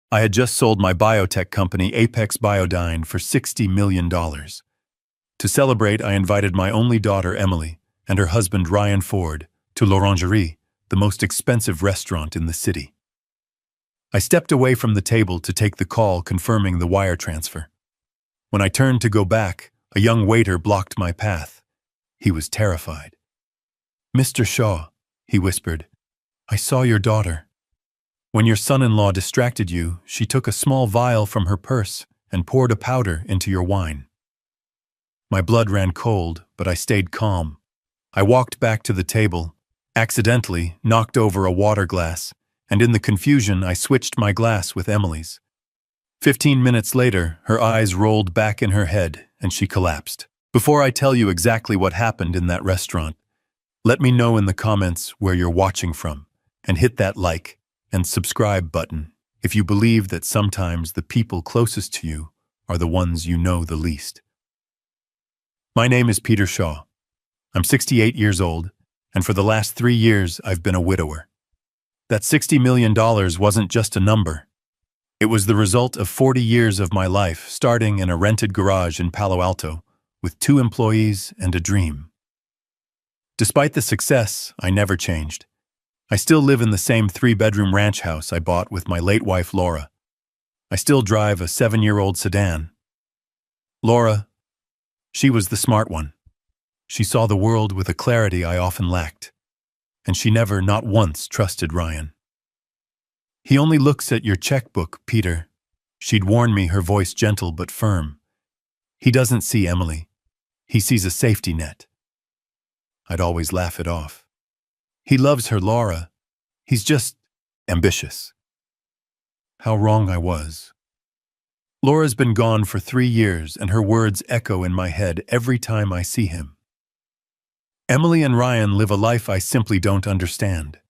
I had just sold my biotech company, Apex Biodyne, for $60 million. To celebrate, I invited my only daughter, Emily, and her husband, Ryan Ford, to l'Orangerie, the most expensive restaurant in the city. I stepped away from the table to take the call confirming the wire transfer. When I turned to go back, a young waiter blocked my path. He was terrified. "Mr. Shaw," he whispered, "I saw your daughter. When your son-in-law distracted you, she took a small vial from her purse and poured a powder into your wine." My blood ran cold, but I stayed calm. I walked back to the table, accidentally knocked over a water glass, and in the confusion I switched my glass with Emily's. 15 minutes later, her eyes rolled back in her head and she collapsed. Before I tell you exactly what happened in that restaurant, let me know in the comments where you're watching from, and hit that like and subscribe button if you believe that sometimes the people closest to you are the ones you know the least. My name is Peter Shaw. I'm 68 years old, and for the last 3 years I've been a widower. That $60 million wasn't just a number. It was the result of 40 years of my life, starting in a rented garage in Palo Alto, with 2 employees and a dream. Despite the success, I never changed. I still live in the same 3-bedroom ranch house I bought with my late wife, Laura. I still drive a 7-year-old sedan. Laura, she was the smart one. She saw the world with a clarity I often lacked, and she never, not once, trusted Ryan. "He only looks at your checkbook, Peter," she'd warn me, her voice gentle but firm. "He doesn't see Emily. He sees a safety net." I'd always laugh it off. "He loves her, Laura. He's just ambitious." How wrong I was. Laura's been gone for 3 years, and her words echo in my head every time I see him. Emily and Ryan live a life I simply don't understand.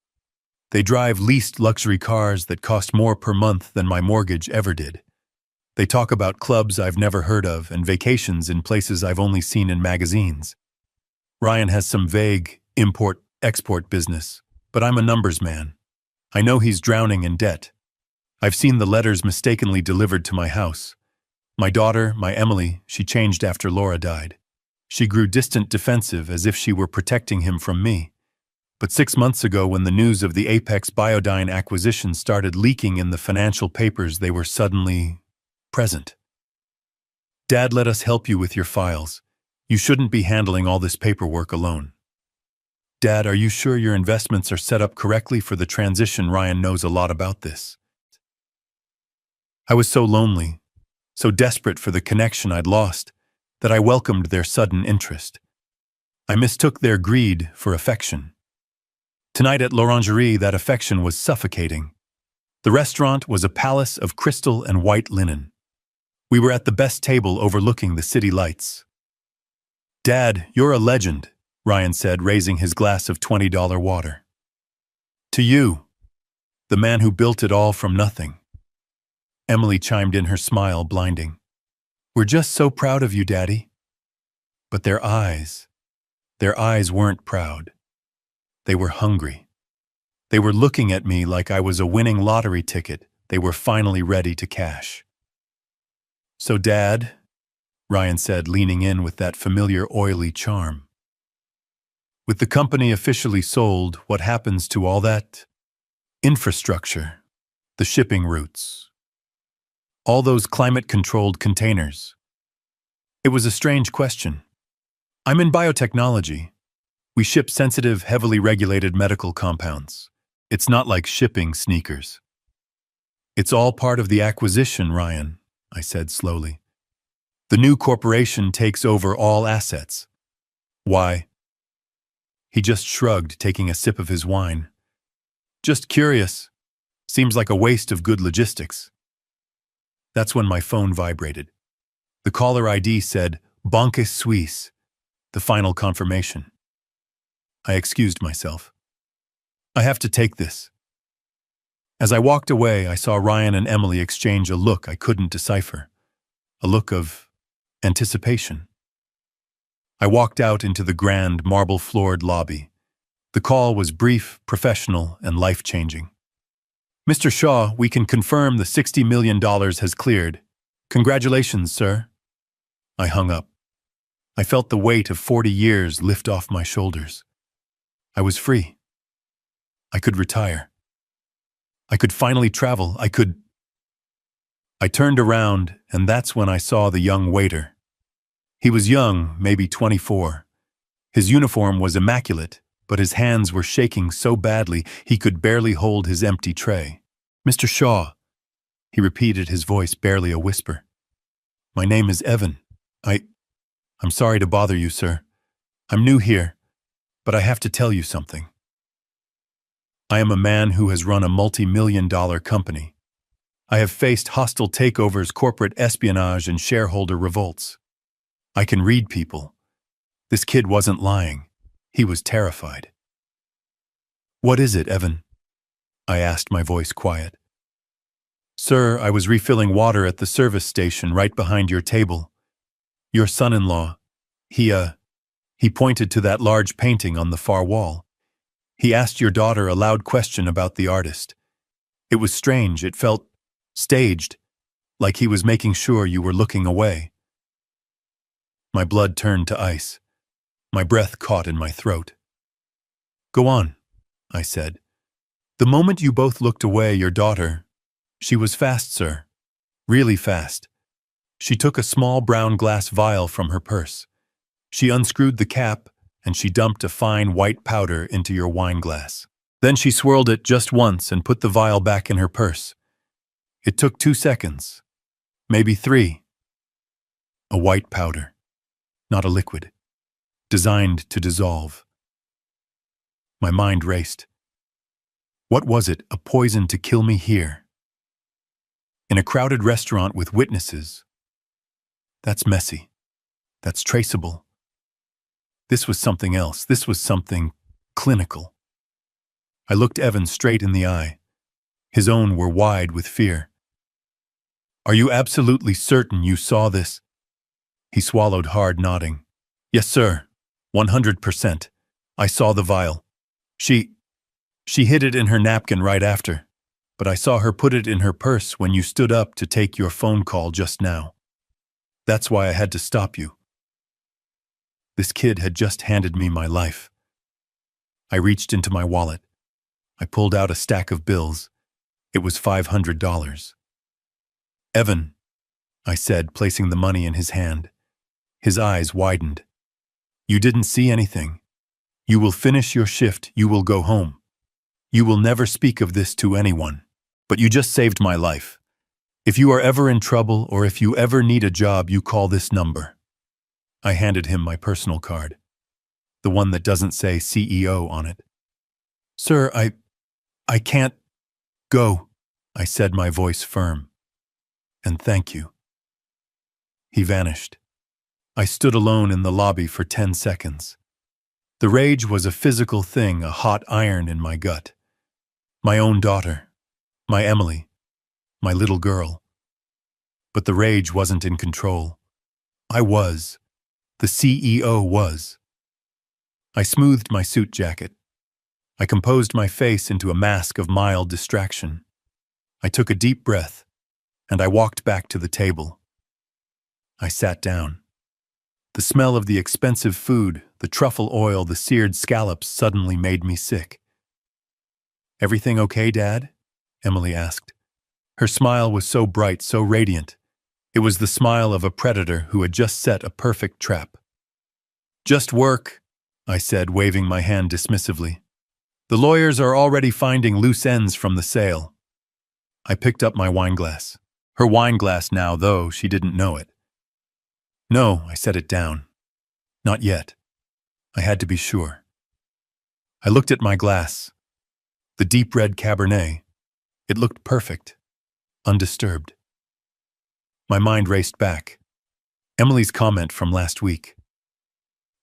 They drive leased luxury cars that cost more per month than my mortgage ever did. They talk about clubs I've never heard of and vacations in places I've only seen in magazines. Ryan has some vague import-export business, but I'm a numbers man. I know he's drowning in debt. I've seen the letters mistakenly delivered to my house. My daughter, my Emily, she changed after Laura died. She grew distant, defensive, as if she were protecting him from me. But 6 months ago, when the news of the Apex Biodyne acquisition started leaking in the financial papers, they were suddenly present. "Dad, let us help you with your files. You shouldn't be handling all this paperwork alone." "Dad, are you sure your investments are set up correctly for the transition? Ryan knows a lot about this." I was so lonely, so desperate for the connection I'd lost, that I welcomed their sudden interest. I mistook their greed for affection. Tonight at l'Orangerie, that affection was suffocating. The restaurant was a palace of crystal and white linen. We were at the best table overlooking the city lights. "Dad, you're a legend," Ryan said, raising his glass of $20 water. "To you, the man who built it all from nothing." Emily chimed in, her smile blinding. "We're just so proud of you, Daddy." But their eyes weren't proud. They were hungry. They were looking at me like I was a winning lottery ticket they were finally ready to cash. "So, Dad," Ryan said, leaning in with that familiar oily charm, "with the company officially sold, what happens to all that infrastructure, the shipping routes, all those climate-controlled containers?" It was a strange question. "I'm in biotechnology. We ship sensitive, heavily regulated medical compounds. It's not like shipping sneakers." "It's all part of the acquisition, Ryan," I said slowly. "The new corporation takes over all assets." "Why?" He just shrugged, taking a sip of his wine. "Just curious. Seems like a waste of good logistics." That's when my phone vibrated. The caller ID said, "Banque Suisse," the final confirmation. I excused myself. "I have to take this." As I walked away, I saw Ryan and Emily exchange a look I couldn't decipher. A look of anticipation. I walked out into the grand, marble-floored lobby. The call was brief, professional, and life-changing. Mr. Shaw, we can confirm the $60 million has cleared. Congratulations, sir. I hung up. I felt the weight of 40 years lift off my shoulders. I was free. I could retire. I could finally travel. I turned around, and that's when I saw the young waiter. He was young, maybe 24. His uniform was immaculate, but his hands were shaking so badly he could barely hold his empty tray. Mr. Shaw, he repeated, his voice barely a whisper. My name is Evan. I'm sorry to bother you, sir. I'm new here, but I have to tell you something. I am a man who has run a multi-million-dollar company. I have faced hostile takeovers, corporate espionage, and shareholder revolts. I can read people. This kid wasn't lying. He was terrified. What is it, Evan? I asked, my voice quiet. Sir, I was refilling water at the service station right behind your table. Your son-in-law, he pointed to that large painting on the far wall. He asked your daughter a loud question about the artist. It was strange. It felt staged, like he was making sure you were looking away. My blood turned to ice. My breath caught in my throat. Go on, I said. The moment you both looked away, your daughter, she was fast, sir. Really fast. She took a small brown glass vial from her purse. She unscrewed the cap, and she dumped a fine white powder into your wine glass. Then she swirled it just once and put the vial back in her purse. It took 2 seconds, maybe 3. A white powder, not a liquid, designed to dissolve. My mind raced. What was it, a poison to kill me here? In a crowded restaurant with witnesses. That's messy. That's traceable. This was something else. This was something clinical. I looked Evan straight in the eye. His own were wide with fear. Are you absolutely certain you saw this? He swallowed hard, nodding. Yes, sir. 100%. I saw the vial. She hid it in her napkin right after, but I saw her put it in her purse when you stood up to take your phone call just now. That's why I had to stop you. This kid had just handed me my life. I reached into my wallet. I pulled out a stack of bills. It was $500. Evan, I said, placing the money in his hand. His eyes widened. You didn't see anything. You will finish your shift. You will go home. You will never speak of this to anyone. But you just saved my life. If you are ever in trouble or if you ever need a job, you call this number. I handed him my personal card, the one that doesn't say CEO on it. Sir, I can't go, I said, my voice firm. And thank you. He vanished. I stood alone in the lobby for 10 seconds. The rage was a physical thing, a hot iron in my gut. My own daughter, my Emily, my little girl. But the rage wasn't in control. I was. The CEO was. I smoothed my suit jacket. I composed my face into a mask of mild distraction. I took a deep breath, and I walked back to the table. I sat down. The smell of the expensive food, the truffle oil, the seared scallops suddenly made me sick. Everything okay, Dad? Emily asked. Her smile was so bright, so radiant. It was the smile of a predator who had just set a perfect trap. Just work, I said, waving my hand dismissively. The lawyers are already finding loose ends from the sale. I picked up my wineglass. Her wineglass now, though she didn't know it. No, I set it down. Not yet. I had to be sure. I looked at my glass. The deep red Cabernet. It looked perfect, undisturbed. My mind raced back. Emily's comment from last week.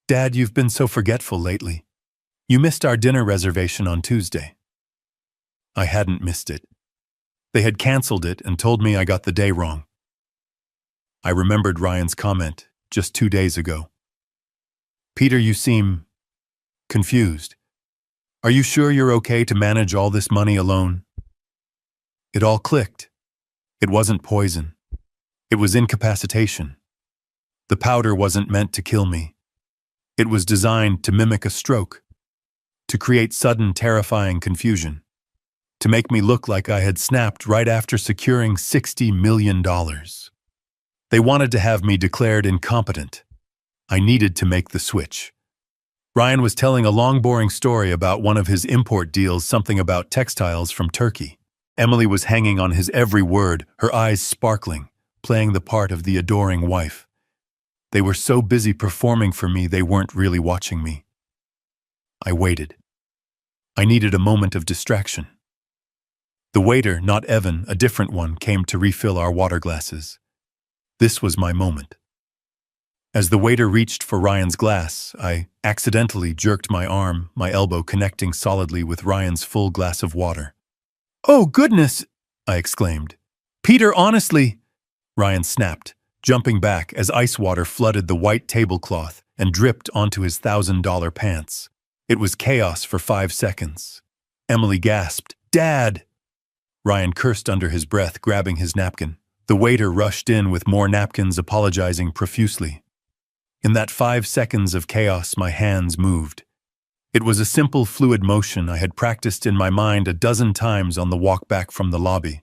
Dad, you've been so forgetful lately. You missed our dinner reservation on Tuesday. I hadn't missed it. They had canceled it and told me I got the day wrong. I remembered Ryan's comment just 2 days ago. Peter, you seem confused. Are you sure you're okay to manage all this money alone? It all clicked. It wasn't poison. It was incapacitation. The powder wasn't meant to kill me. It was designed to mimic a stroke, to create sudden, terrifying confusion, to make me look like I had snapped right after securing $60 million. They wanted to have me declared incompetent. I needed to make the switch. Ryan was telling a long, boring story about one of his import deals, something about textiles from Turkey. Emily was hanging on his every word, her eyes sparkling, playing the part of the adoring wife. They were so busy performing for me, they weren't really watching me. I waited. I needed a moment of distraction. The waiter, not Evan, a different one, came to refill our water glasses. This was my moment. As the waiter reached for Ryan's glass, I accidentally jerked my arm, my elbow connecting solidly with Ryan's full glass of water. "Oh, goodness!" I exclaimed. "Peter, honestly!" Ryan snapped, jumping back as ice water flooded the white tablecloth and dripped onto his $1,000 pants. It was chaos for 5 seconds. Emily gasped, "Dad!" Ryan cursed under his breath, grabbing his napkin. The waiter rushed in with more napkins, apologizing profusely. In that 5 seconds of chaos, my hands moved. It was a simple, fluid motion I had practiced in my mind a dozen times on the walk back from the lobby.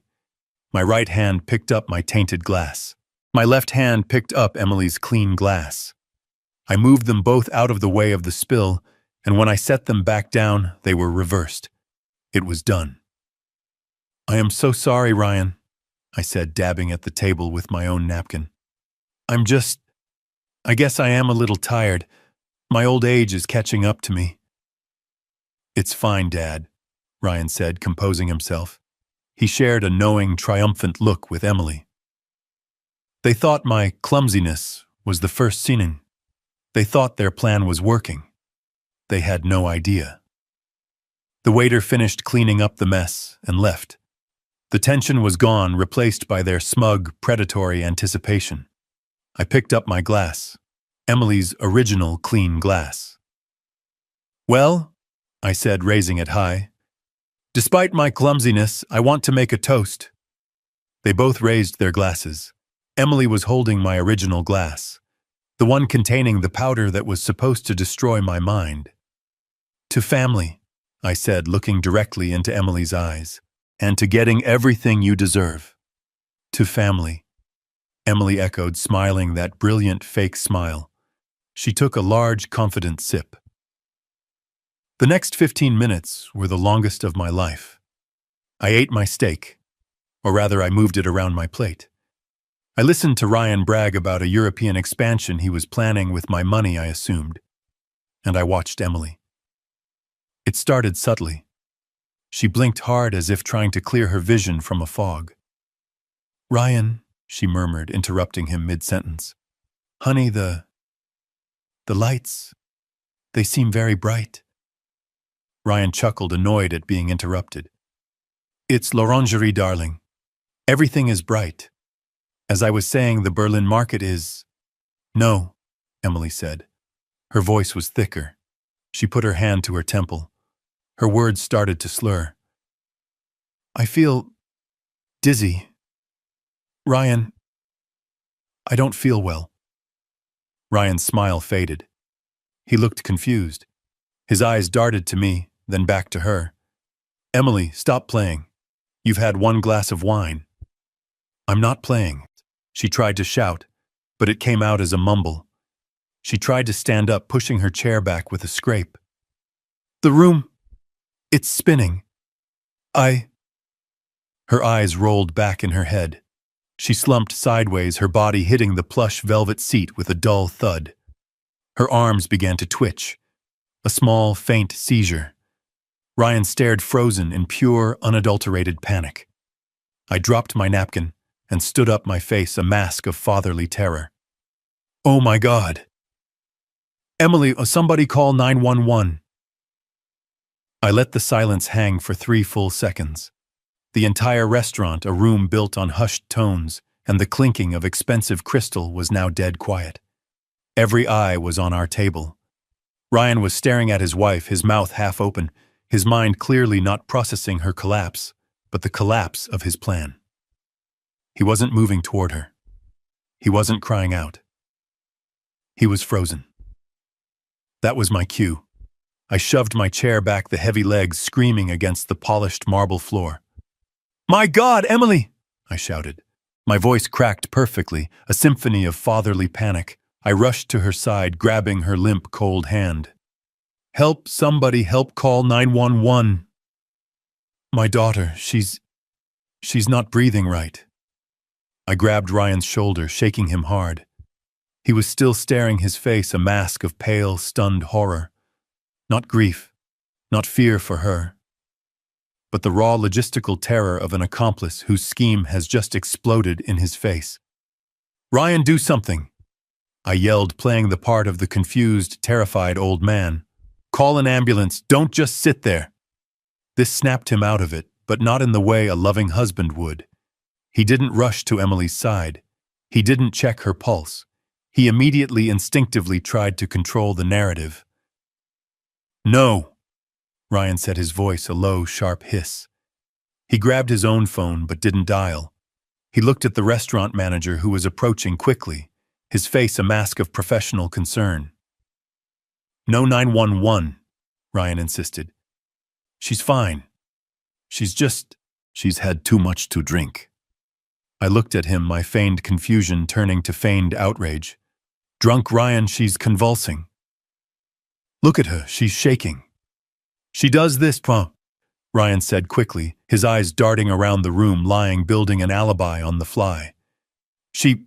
My right hand picked up my tainted glass. My left hand picked up Emily's clean glass. I moved them both out of the way of the spill, and when I set them back down, they were reversed. It was done. "I am so sorry, Ryan," I said, dabbing at the table with my own napkin. I guess I am a little tired. My old age is catching up to me." "It's fine, Dad," Ryan said, composing himself. He shared a knowing, triumphant look with Emily. They thought my clumsiness was the first sinning. They thought their plan was working. They had no idea. The waiter finished cleaning up the mess and left. The tension was gone, replaced by their smug, predatory anticipation. I picked up my glass, Emily's original clean glass. "Well," I said, raising it high, "despite my clumsiness, I want to make a toast." They both raised their glasses. Emily was holding my original glass, the one containing the powder that was supposed to destroy my mind. "To family," I said, looking directly into Emily's eyes, "and to getting everything you deserve." "To family," Emily echoed, smiling that brilliant fake smile. She took a large, confident sip. The next 15 minutes were the longest of my life. I ate my steak, or rather I moved it around my plate. I listened to Ryan brag about a European expansion he was planning with my money, I assumed. And I watched Emily. It started subtly. She blinked hard as if trying to clear her vision from a fog. "Ryan," she murmured, interrupting him mid-sentence. "Honey, the lights, they seem very bright." Ryan chuckled, annoyed at being interrupted. "It's l'orangerie, darling. Everything is bright. As I was saying, the Berlin market is—" "No," Emily said. Her voice was thicker. She put her hand to her temple. Her words started to slur. "I feel dizzy. Ryan, I don't feel well." Ryan's smile faded. He looked confused. His eyes darted to me, then back to her. "Emily, stop playing. You've had one glass of wine." "I'm not playing." She tried to shout, but it came out as a mumble. She tried to stand up, pushing her chair back with a scrape. "The room, it's spinning. Her eyes rolled back in her head. She slumped sideways, her body hitting the plush velvet seat with a dull thud. Her arms began to twitch. A small, faint seizure. Ryan stared, frozen in pure, unadulterated panic. I dropped my napkin and stood up, my face a mask of fatherly terror. "Oh my God! Emily, somebody call 911. I let the silence hang for 3 full seconds. The entire restaurant, a room built on hushed tones, and the clinking of expensive crystal was now dead quiet. Every eye was on our table. Ryan was staring at his wife, his mouth half open, his mind clearly not processing her collapse. but the collapse of his plan. He wasn't moving toward her. He wasn't crying out. He was frozen. That was my cue. I shoved my chair back, the heavy legs screaming against the polished marble floor. "My God, Emily!" I shouted. My voice cracked perfectly, a symphony of fatherly panic. I rushed to her side, grabbing her limp, cold hand. "Help, somebody, help, call 911. My daughter, she's not breathing right." I grabbed Ryan's shoulder, shaking him hard. He was still staring, his face a mask of pale, stunned horror. Not grief, not fear for her, but the raw logistical terror of an accomplice whose scheme has just exploded in his face. "Ryan, do something!" I yelled, playing the part of the confused, terrified old man. "Call an ambulance, don't just sit there." This snapped him out of it, but not in the way a loving husband would. He didn't rush to Emily's side. He didn't check her pulse. He immediately, instinctively tried to control the narrative. "No," Ryan said, his voice a low, sharp hiss. He grabbed his own phone but didn't dial. He looked at the restaurant manager who was approaching quickly, his face a mask of professional concern. "No 911, Ryan insisted. "She's fine. She's had too much to drink." I looked at him, my feigned confusion turning to feigned outrage. "Drunk, Ryan, she's convulsing. Look at her, she's shaking." "She does this, Ryan said quickly, his eyes darting around the room, lying, building an alibi on the fly. She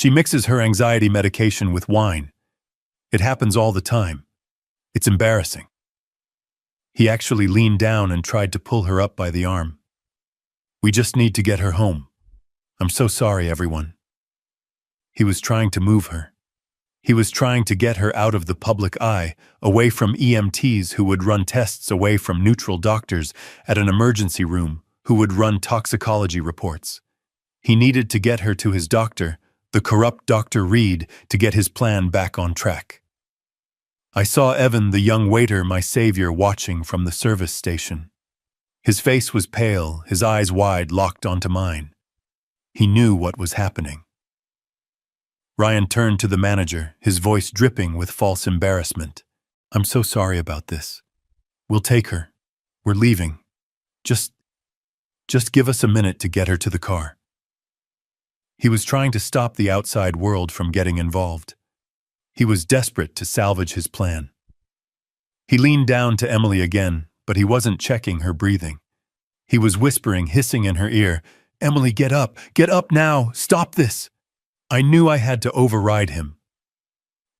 mixes her anxiety medication with wine. It happens all the time. It's embarrassing." He actually leaned down and tried to pull her up by the arm. "We just need to get her home. I'm so sorry, everyone." He was trying to move her. He was trying to get her out of the public eye, away from EMTs who would run tests, away from neutral doctors at an emergency room who would run toxicology reports. He needed to get her to his doctor, the corrupt Dr. Reed, to get his plan back on track. I saw Evan, the young waiter, my savior, watching from the service station. His face was pale, his eyes wide, locked onto mine. He knew what was happening. Ryan turned to the manager, his voice dripping with false embarrassment. "I'm so sorry about this. We'll take her. We're leaving. Just give us a minute to get her to the car." He was trying to stop the outside world from getting involved. He was desperate to salvage his plan. He leaned down to Emily again, but he wasn't checking her breathing. He was whispering, hissing in her ear, "Emily, get up now, stop this." I knew I had to override him.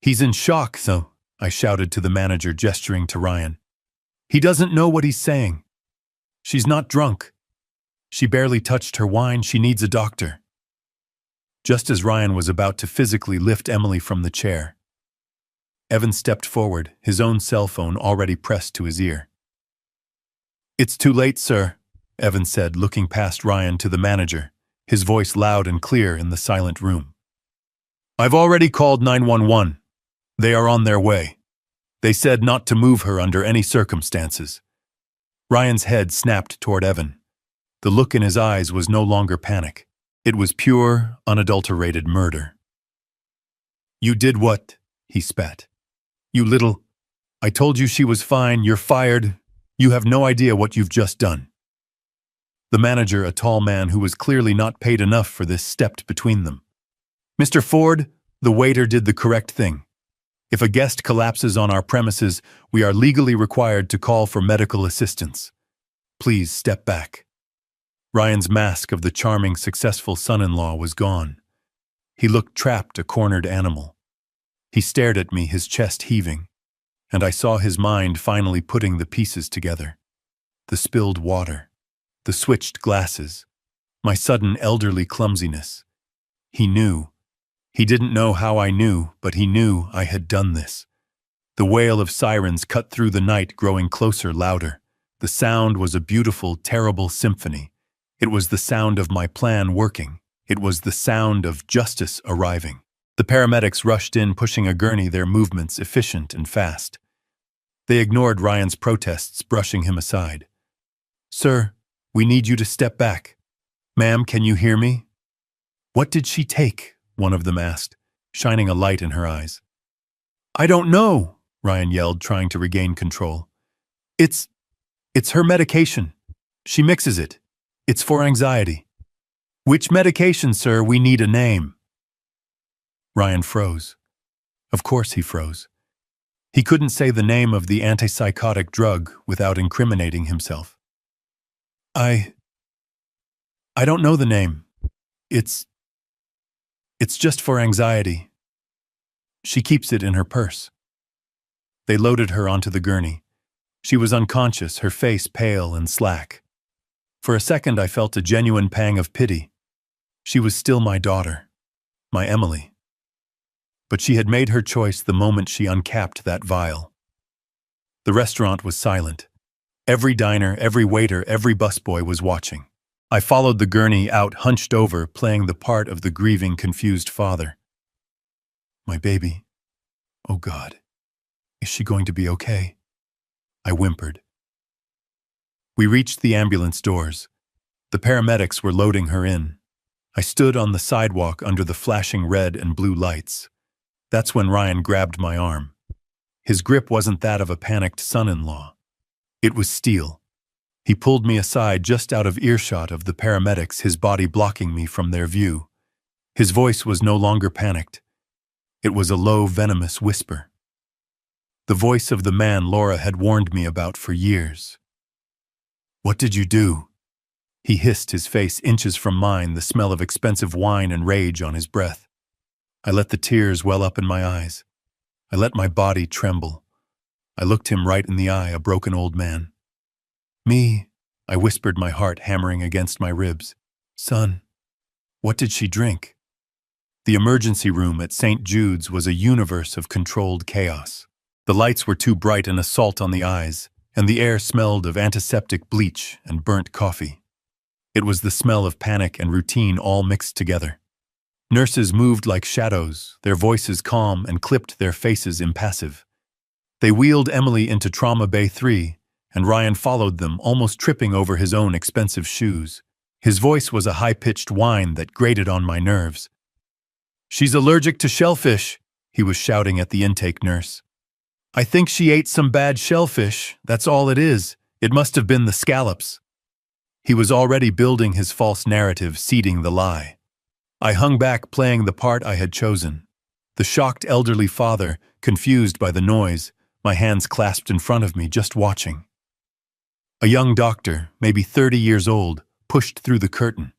"He's in shock, though," I shouted to the manager, gesturing to Ryan. "He doesn't know what he's saying. She's not drunk. She barely touched her wine, she needs a doctor." Just as Ryan was about to physically lift Emily from the chair, Evan stepped forward, his own cell phone already pressed to his ear. "It's too late, sir," Evan said, looking past Ryan to the manager, his voice loud and clear in the silent room. "I've already called 911. They are on their way. They said not to move her under any circumstances." Ryan's head snapped toward Evan. The look in his eyes was no longer panic. It was pure, unadulterated murder. "You did what?" he spat. "You little... I told you she was fine, you're fired. You have no idea what you've just done." The manager, a tall man who was clearly not paid enough for this, stepped between them. "Mr. Ford, the waiter did the correct thing. If a guest collapses on our premises, we are legally required to call for medical assistance. Please step back." Ryan's mask of the charming, successful son-in-law was gone. He looked trapped, a cornered animal. He stared at me, his chest heaving, and I saw his mind finally putting the pieces together. The spilled water, the switched glasses, my sudden elderly clumsiness. He knew. He didn't know how I knew, but he knew I had done this. The wail of sirens cut through the night, growing closer, louder. The sound was a beautiful, terrible symphony. It was the sound of my plan working. It was the sound of justice arriving. The paramedics rushed in, pushing a gurney, their movements efficient and fast. They ignored Ryan's protests, brushing him aside. "Sir, We need you to step back. Ma'am, can you hear me? What did she take? One of them asked, shining a light in her eyes. I don't know, Ryan yelled, trying to regain control. It's her medication. She mixes it. It's for anxiety. Which medication, sir? We need a name. Ryan froze. Of course he froze. He couldn't say the name of the antipsychotic drug without incriminating himself. I don't know the name. It's just for anxiety. She keeps it in her purse. They loaded her onto the gurney. She was unconscious, her face pale and slack. For a second I felt a genuine pang of pity. She was still my daughter, my Emily. But she had made her choice the moment she uncapped that vial. The restaurant was silent. Every diner, every waiter, every busboy was watching. I followed the gurney out, hunched over, playing the part of the grieving, confused father. My baby. Oh God. Is she going to be okay? I whimpered. We reached the ambulance doors. The paramedics were loading her in. I stood on the sidewalk under the flashing red and blue lights. That's when Ryan grabbed my arm. His grip wasn't that of a panicked son-in-law. It was steel. He pulled me aside just out of earshot of the paramedics, his body blocking me from their view. His voice was no longer panicked. It was a low, venomous whisper. The voice of the man Laura had warned me about for years. What did you do? He hissed, his face inches from mine, the smell of expensive wine and rage on his breath. I let the tears well up in my eyes. I let my body tremble. I looked him right in the eye, a broken old man. Me, I whispered, my heart hammering against my ribs. Son, what did she drink? The emergency room at St. Jude's was a universe of controlled chaos. The lights were too bright, an assault on the eyes, and the air smelled of antiseptic bleach and burnt coffee. It was the smell of panic and routine all mixed together. Nurses moved like shadows, their voices calm and clipped, their faces impassive. They wheeled Emily into Trauma Bay 3, and Ryan followed them, almost tripping over his own expensive shoes. His voice was a high-pitched whine that grated on my nerves. She's allergic to shellfish, he was shouting at the intake nurse. I think she ate some bad shellfish, that's all it is. It must have been the scallops. He was already building his false narrative, seeding the lie. I hung back, playing the part I had chosen. The shocked elderly father, confused by the noise, my hands clasped in front of me, just watching. A young doctor, maybe 30 years old, pushed through the curtain.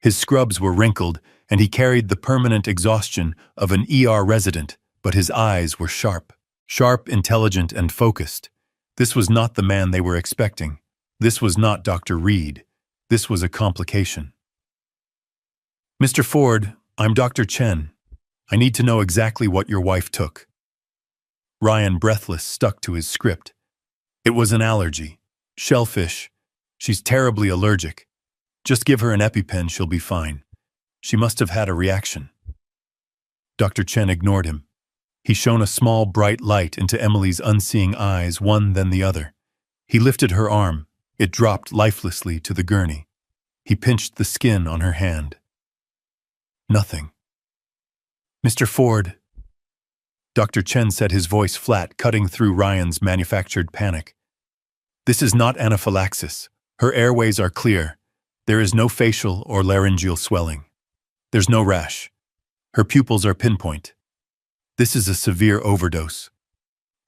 His scrubs were wrinkled, and he carried the permanent exhaustion of an ER resident, but his eyes were sharp. Sharp, intelligent, and focused. This was not the man they were expecting. This was not Dr. Reed. This was a complication. Mr. Ford, I'm Dr. Chen. I need to know exactly what your wife took. Ryan, breathless, stuck to his script. It was an allergy. Shellfish. She's terribly allergic. Just give her an EpiPen, she'll be fine. She must have had a reaction. Dr. Chen ignored him. He shone a small, bright light into Emily's unseeing eyes, one then the other. He lifted her arm. It dropped lifelessly to the gurney. He pinched the skin on her hand. Nothing. Mr. Ford. Dr. Chen said, his voice flat, cutting through Ryan's manufactured panic. This is not anaphylaxis. Her airways are clear. There is no facial or laryngeal swelling. There's no rash. Her pupils are pinpoint. This is a severe overdose.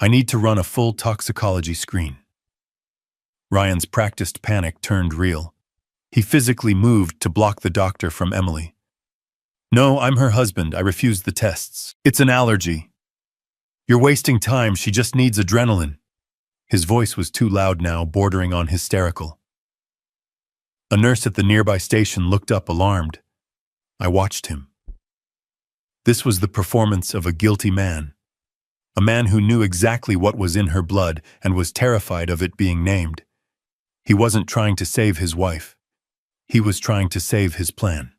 I need to run a full toxicology screen. Ryan's practiced panic turned real. He physically moved to block the doctor from Emily. No, I'm her husband. I refused the tests. It's an allergy. You're wasting time. She just needs adrenaline. His voice was too loud now, bordering on hysterical. A nurse at the nearby station looked up, alarmed. I watched him. This was the performance of a guilty man. A man who knew exactly what was in her blood and was terrified of it being named. He wasn't trying to save his wife. He was trying to save his plan.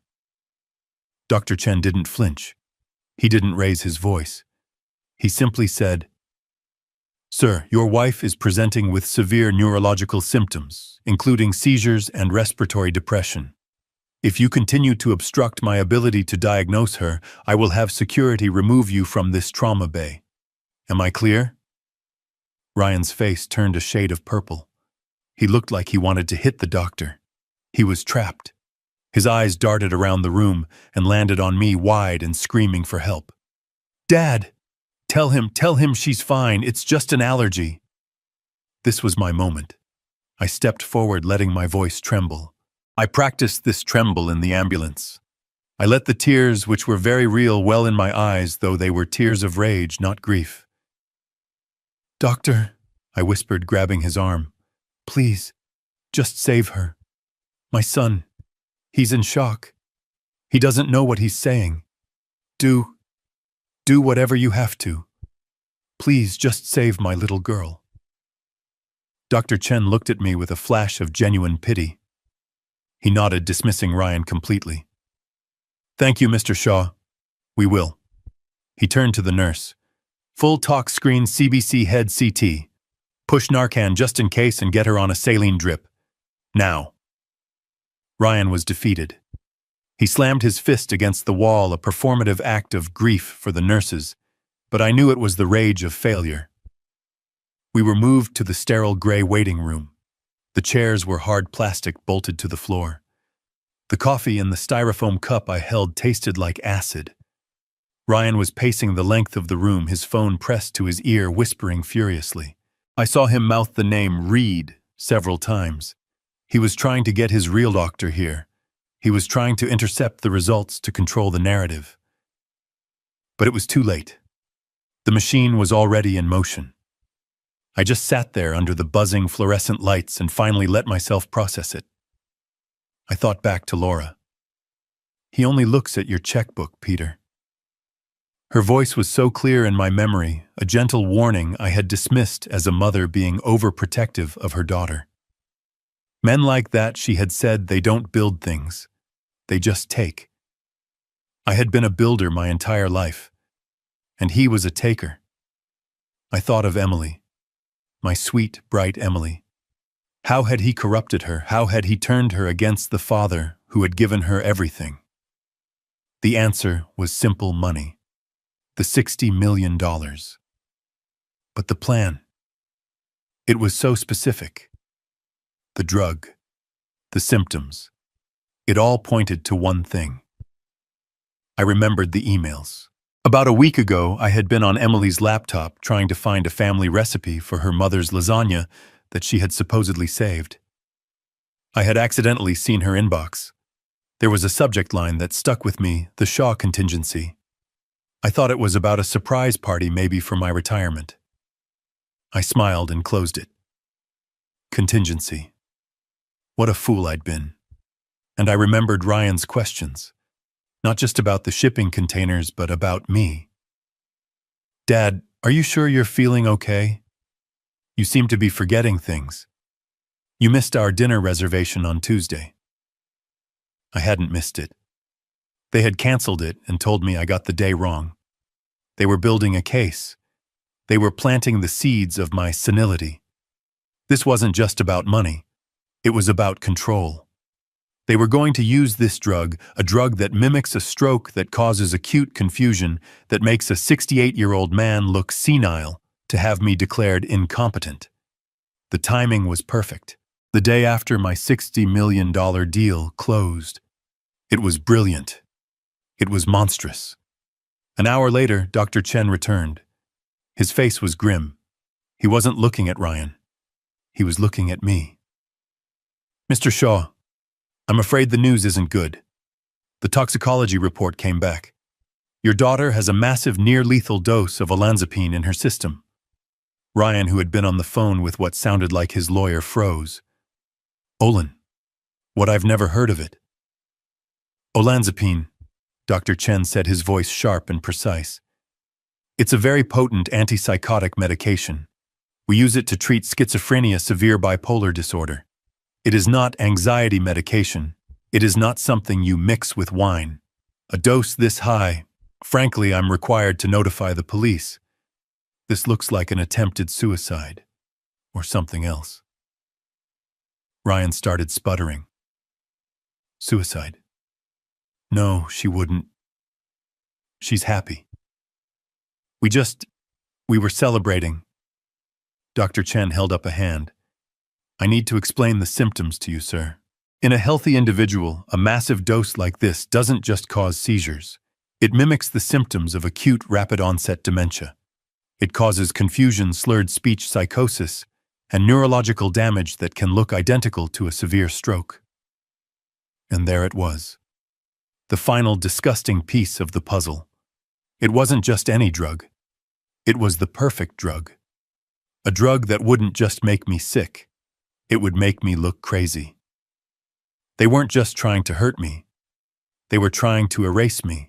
Dr. Chen didn't flinch. He didn't raise his voice. He simply said, Sir, your wife is presenting with severe neurological symptoms, including seizures and respiratory depression. If you continue to obstruct my ability to diagnose her, I will have security remove you from this trauma bay. Am I clear?" Ryan's face turned a shade of purple. He looked like he wanted to hit the doctor. He was trapped. His eyes darted around the room and landed on me wide and screaming for help. "Dad! Tell him she's fine, it's just an allergy." This was my moment. I stepped forward, letting my voice tremble. I practiced this tremble in the ambulance. I let the tears, which were very real, well in my eyes, though they were tears of rage, not grief. "Doctor," I whispered, grabbing his arm, "please, just save her. My son, he's in shock. He doesn't know what he's saying. Do whatever you have to. Please just save my little girl." Dr. Chen looked at me with a flash of genuine pity. He nodded, dismissing Ryan completely. "Thank you, Mr. Shaw. We will." He turned to the nurse. "Full talk screen CBC head CT. Push Narcan just in case and get her on a saline drip. Now." Ryan was defeated. He slammed his fist against the wall, a performative act of grief for the nurses, but I knew it was the rage of failure. We were moved to the sterile gray waiting room. The chairs were hard plastic bolted to the floor. The coffee in the styrofoam cup I held tasted like acid. Ryan was pacing the length of the room, his phone pressed to his ear, whispering furiously. I saw him mouth the name Reed several times. He was trying to get his real doctor here. He was trying to intercept the results to control the narrative. But it was too late. The machine was already in motion. I just sat there under the buzzing fluorescent lights and finally let myself process it. I thought back to Laura. "He only looks at your checkbook, Peter." Her voice was so clear in my memory, a gentle warning I had dismissed as a mother being overprotective of her daughter. Men like that, she had said, they don't build things. They just take. I had been a builder my entire life, and he was a taker. I thought of Emily, my sweet, bright Emily. How had he corrupted her? How had he turned her against the father who had given her everything? The answer was simple: money. The $60 million. But the plan, it was so specific. The drug, the symptoms, it all pointed to one thing. I remembered the emails. About a week ago, I had been on Emily's laptop trying to find a family recipe for her mother's lasagna that she had supposedly saved. I had accidentally seen her inbox. There was a subject line that stuck with me: the Shaw contingency. I thought it was about a surprise party, maybe for my retirement. I smiled and closed it. Contingency. What a fool I'd been. And I remembered Ryan's questions. Not just about the shipping containers, but about me. "Dad, are you sure you're feeling okay? You seem to be forgetting things. You missed our dinner reservation on Tuesday." I hadn't missed it. They had canceled it and told me I got the day wrong. They were building a case. They were planting the seeds of my senility. This wasn't just about money. It was about control. They were going to use this drug, a drug that mimics a stroke, that causes acute confusion, that makes a 68-year-old man look senile, to have me declared incompetent. The timing was perfect. The day after my $60 million deal closed. It was brilliant. It was monstrous. An hour later, Dr. Chen returned. His face was grim. He wasn't looking at Ryan. He was looking at me. "Mr. Shaw, I'm afraid the news isn't good. The toxicology report came back. Your daughter has a massive near-lethal dose of olanzapine in her system." Ryan, who had been on the phone with what sounded like his lawyer, froze. "Olan? What? I've never heard of it." "Olanzapine," Dr. Chen said, his voice sharp and precise. "It's a very potent antipsychotic medication. We use it to treat schizophrenia, severe bipolar disorder. It is not anxiety medication. It is not something you mix with wine. A dose this high, frankly, I'm required to notify the police. This looks like an attempted suicide, or something else. Ryan started sputtering. Suicide? No, she wouldn't. She's happy. We were celebrating. Dr. Chen held up a hand. I need to explain the symptoms to you, sir. In a healthy individual, a massive dose like this doesn't just cause seizures. It mimics the symptoms of acute rapid-onset dementia. It causes confusion, slurred speech, psychosis, and neurological damage that can look identical to a severe stroke. And there it was. The final disgusting piece of the puzzle. It wasn't just any drug. It was the perfect drug. A drug that wouldn't just make me sick. It would make me look crazy. They weren't just trying to hurt me. They were trying to erase me.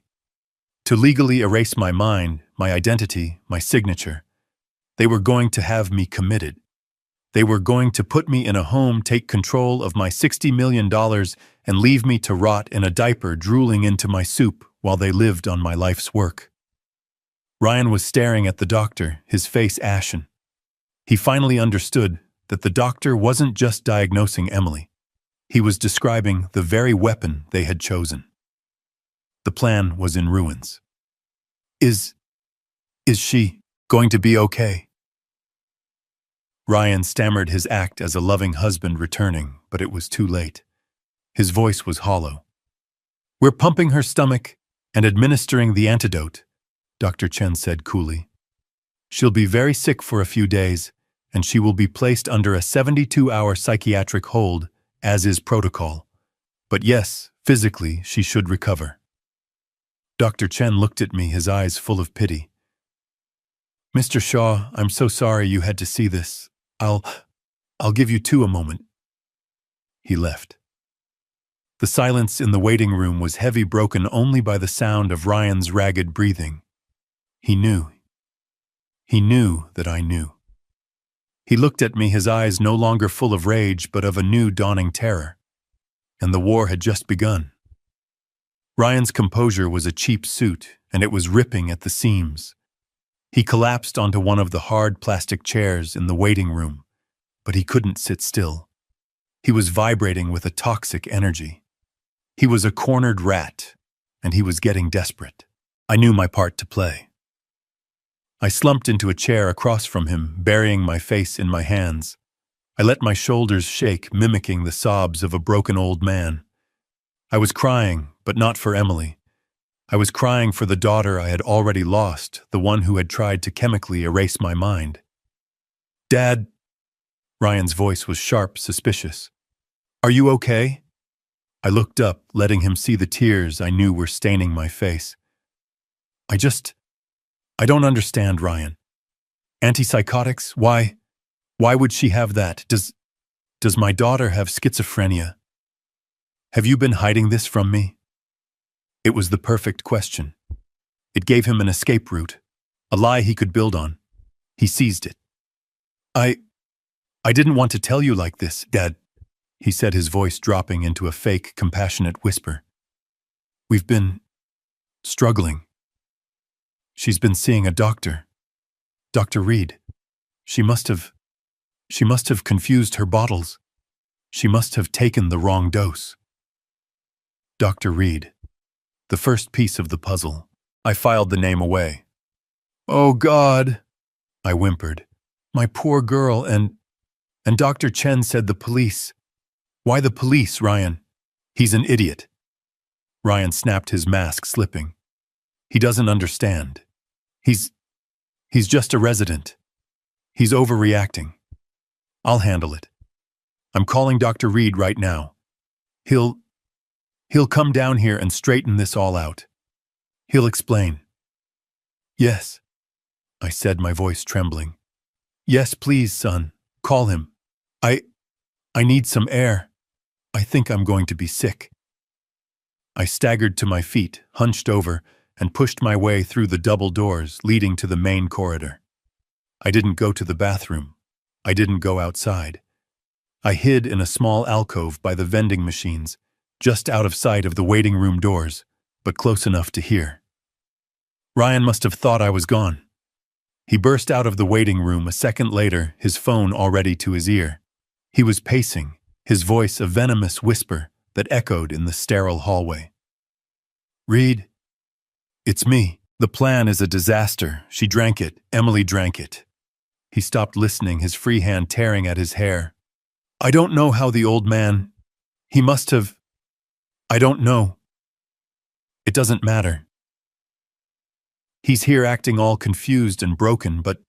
To legally erase my mind, my identity, my signature. They were going to have me committed. They were going to put me in a home, take control of my $60 million, and leave me to rot in a diaper drooling into my soup while they lived on my life's work. Ryan was staring at the doctor, his face ashen. He finally understood that the doctor wasn't just diagnosing Emily. He was describing the very weapon they had chosen. The plan was in ruins. Is she going to be okay? Ryan stammered his act as a loving husband returning, but it was too late. His voice was hollow. We're pumping her stomach and administering the antidote, Dr. Chen said coolly. She'll be very sick for a few days, and she will be placed under a 72-hour psychiatric hold, as is protocol. But yes, physically, she should recover. Dr. Chen looked at me, his eyes full of pity. Mr. Shaw, I'm so sorry you had to see this. I'll give you two a moment. He left. The silence in the waiting room was heavy, broken only by the sound of Ryan's ragged breathing. He knew. He knew that I knew. He looked at me, his eyes no longer full of rage, but of a new dawning terror. And the war had just begun. Ryan's composure was a cheap suit, and it was ripping at the seams. He collapsed onto one of the hard plastic chairs in the waiting room, but he couldn't sit still. He was vibrating with a toxic energy. He was a cornered rat, and he was getting desperate. I knew my part to play. I slumped into a chair across from him, burying my face in my hands. I let my shoulders shake, mimicking the sobs of a broken old man. I was crying, but not for Emily. I was crying for the daughter I had already lost, the one who had tried to chemically erase my mind. Dad, Ryan's voice was sharp, suspicious. Are you okay? I looked up, letting him see the tears I knew were staining my face. I don't understand, Ryan. Antipsychotics? Why would she have that? Does my daughter have schizophrenia? Have you been hiding this from me? It was the perfect question. It gave him an escape route, a lie he could build on. He seized it. I didn't want to tell you like this, Dad, he said, his voice dropping into a fake, compassionate whisper. We've been struggling. She's been seeing a doctor. Dr. Reed. She must have confused her bottles. She must have taken the wrong dose. Dr. Reed. The first piece of the puzzle. I filed the name away. Oh, God, I whimpered. My poor girl, and Dr. Chen said the police. Why the police, Ryan? He's an idiot. Ryan snapped, his mask slipping. He doesn't understand. He's just a resident. He's overreacting. I'll handle it. I'm calling Dr. Reed right now. He'll come down here and straighten this all out. He'll explain. Yes, I said, my voice trembling. Yes, please, son. Call him. I need some air. I think I'm going to be sick. I staggered to my feet, hunched over, and pushed my way through the double doors leading to the main corridor. I didn't go to the bathroom. I didn't go outside. I hid in a small alcove by the vending machines, just out of sight of the waiting room doors, but close enough to hear. Ryan must have thought I was gone. He burst out of the waiting room a second later, his phone already to his ear. He was pacing, his voice a venomous whisper that echoed in the sterile hallway. "Reed, it's me. The plan is a disaster. She drank it. Emily drank it." He stopped listening, his free hand tearing at his hair. "I don't know how the old man... He must have... I don't know. It doesn't matter. He's here acting all confused and broken, but...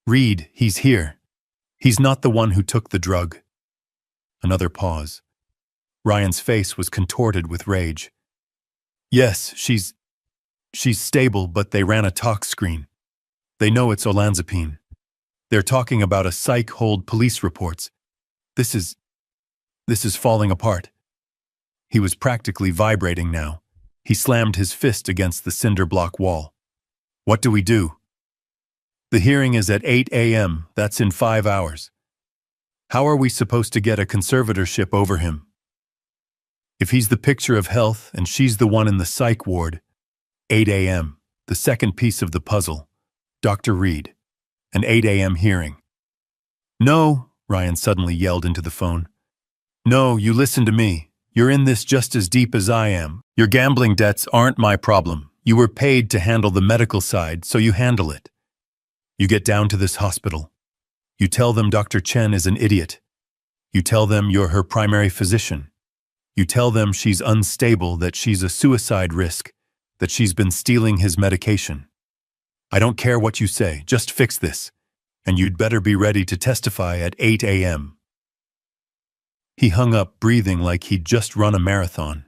Reed, he's here. He's not the one who took the drug." Another pause. Ryan's face was contorted with rage. "Yes, she's stable, but they ran a tox screen. They know it's olanzapine. They're talking about a psych hold, police reports. This is falling apart." He was practically vibrating now. He slammed his fist against the cinder block wall. "What do we do?" "The hearing is at 8 a.m. That's in 5 hours. How are we supposed to get a conservatorship over him? If he's the picture of health and she's the one in the psych ward, 8 a.m., the second piece of the puzzle. Dr. Reed, an 8 a.m. hearing." "No," Ryan suddenly yelled into the phone. "No, you listen to me. You're in this just as deep as I am. Your gambling debts aren't my problem. You were paid to handle the medical side, so you handle it. You get down to this hospital. You tell them Dr. Chen is an idiot. You tell them you're her primary physician. You tell them she's unstable, that she's a suicide risk, that she's been stealing his medication. I don't care what you say, just fix this. And you'd better be ready to testify at 8 a.m. He hung up, breathing like he'd just run a marathon.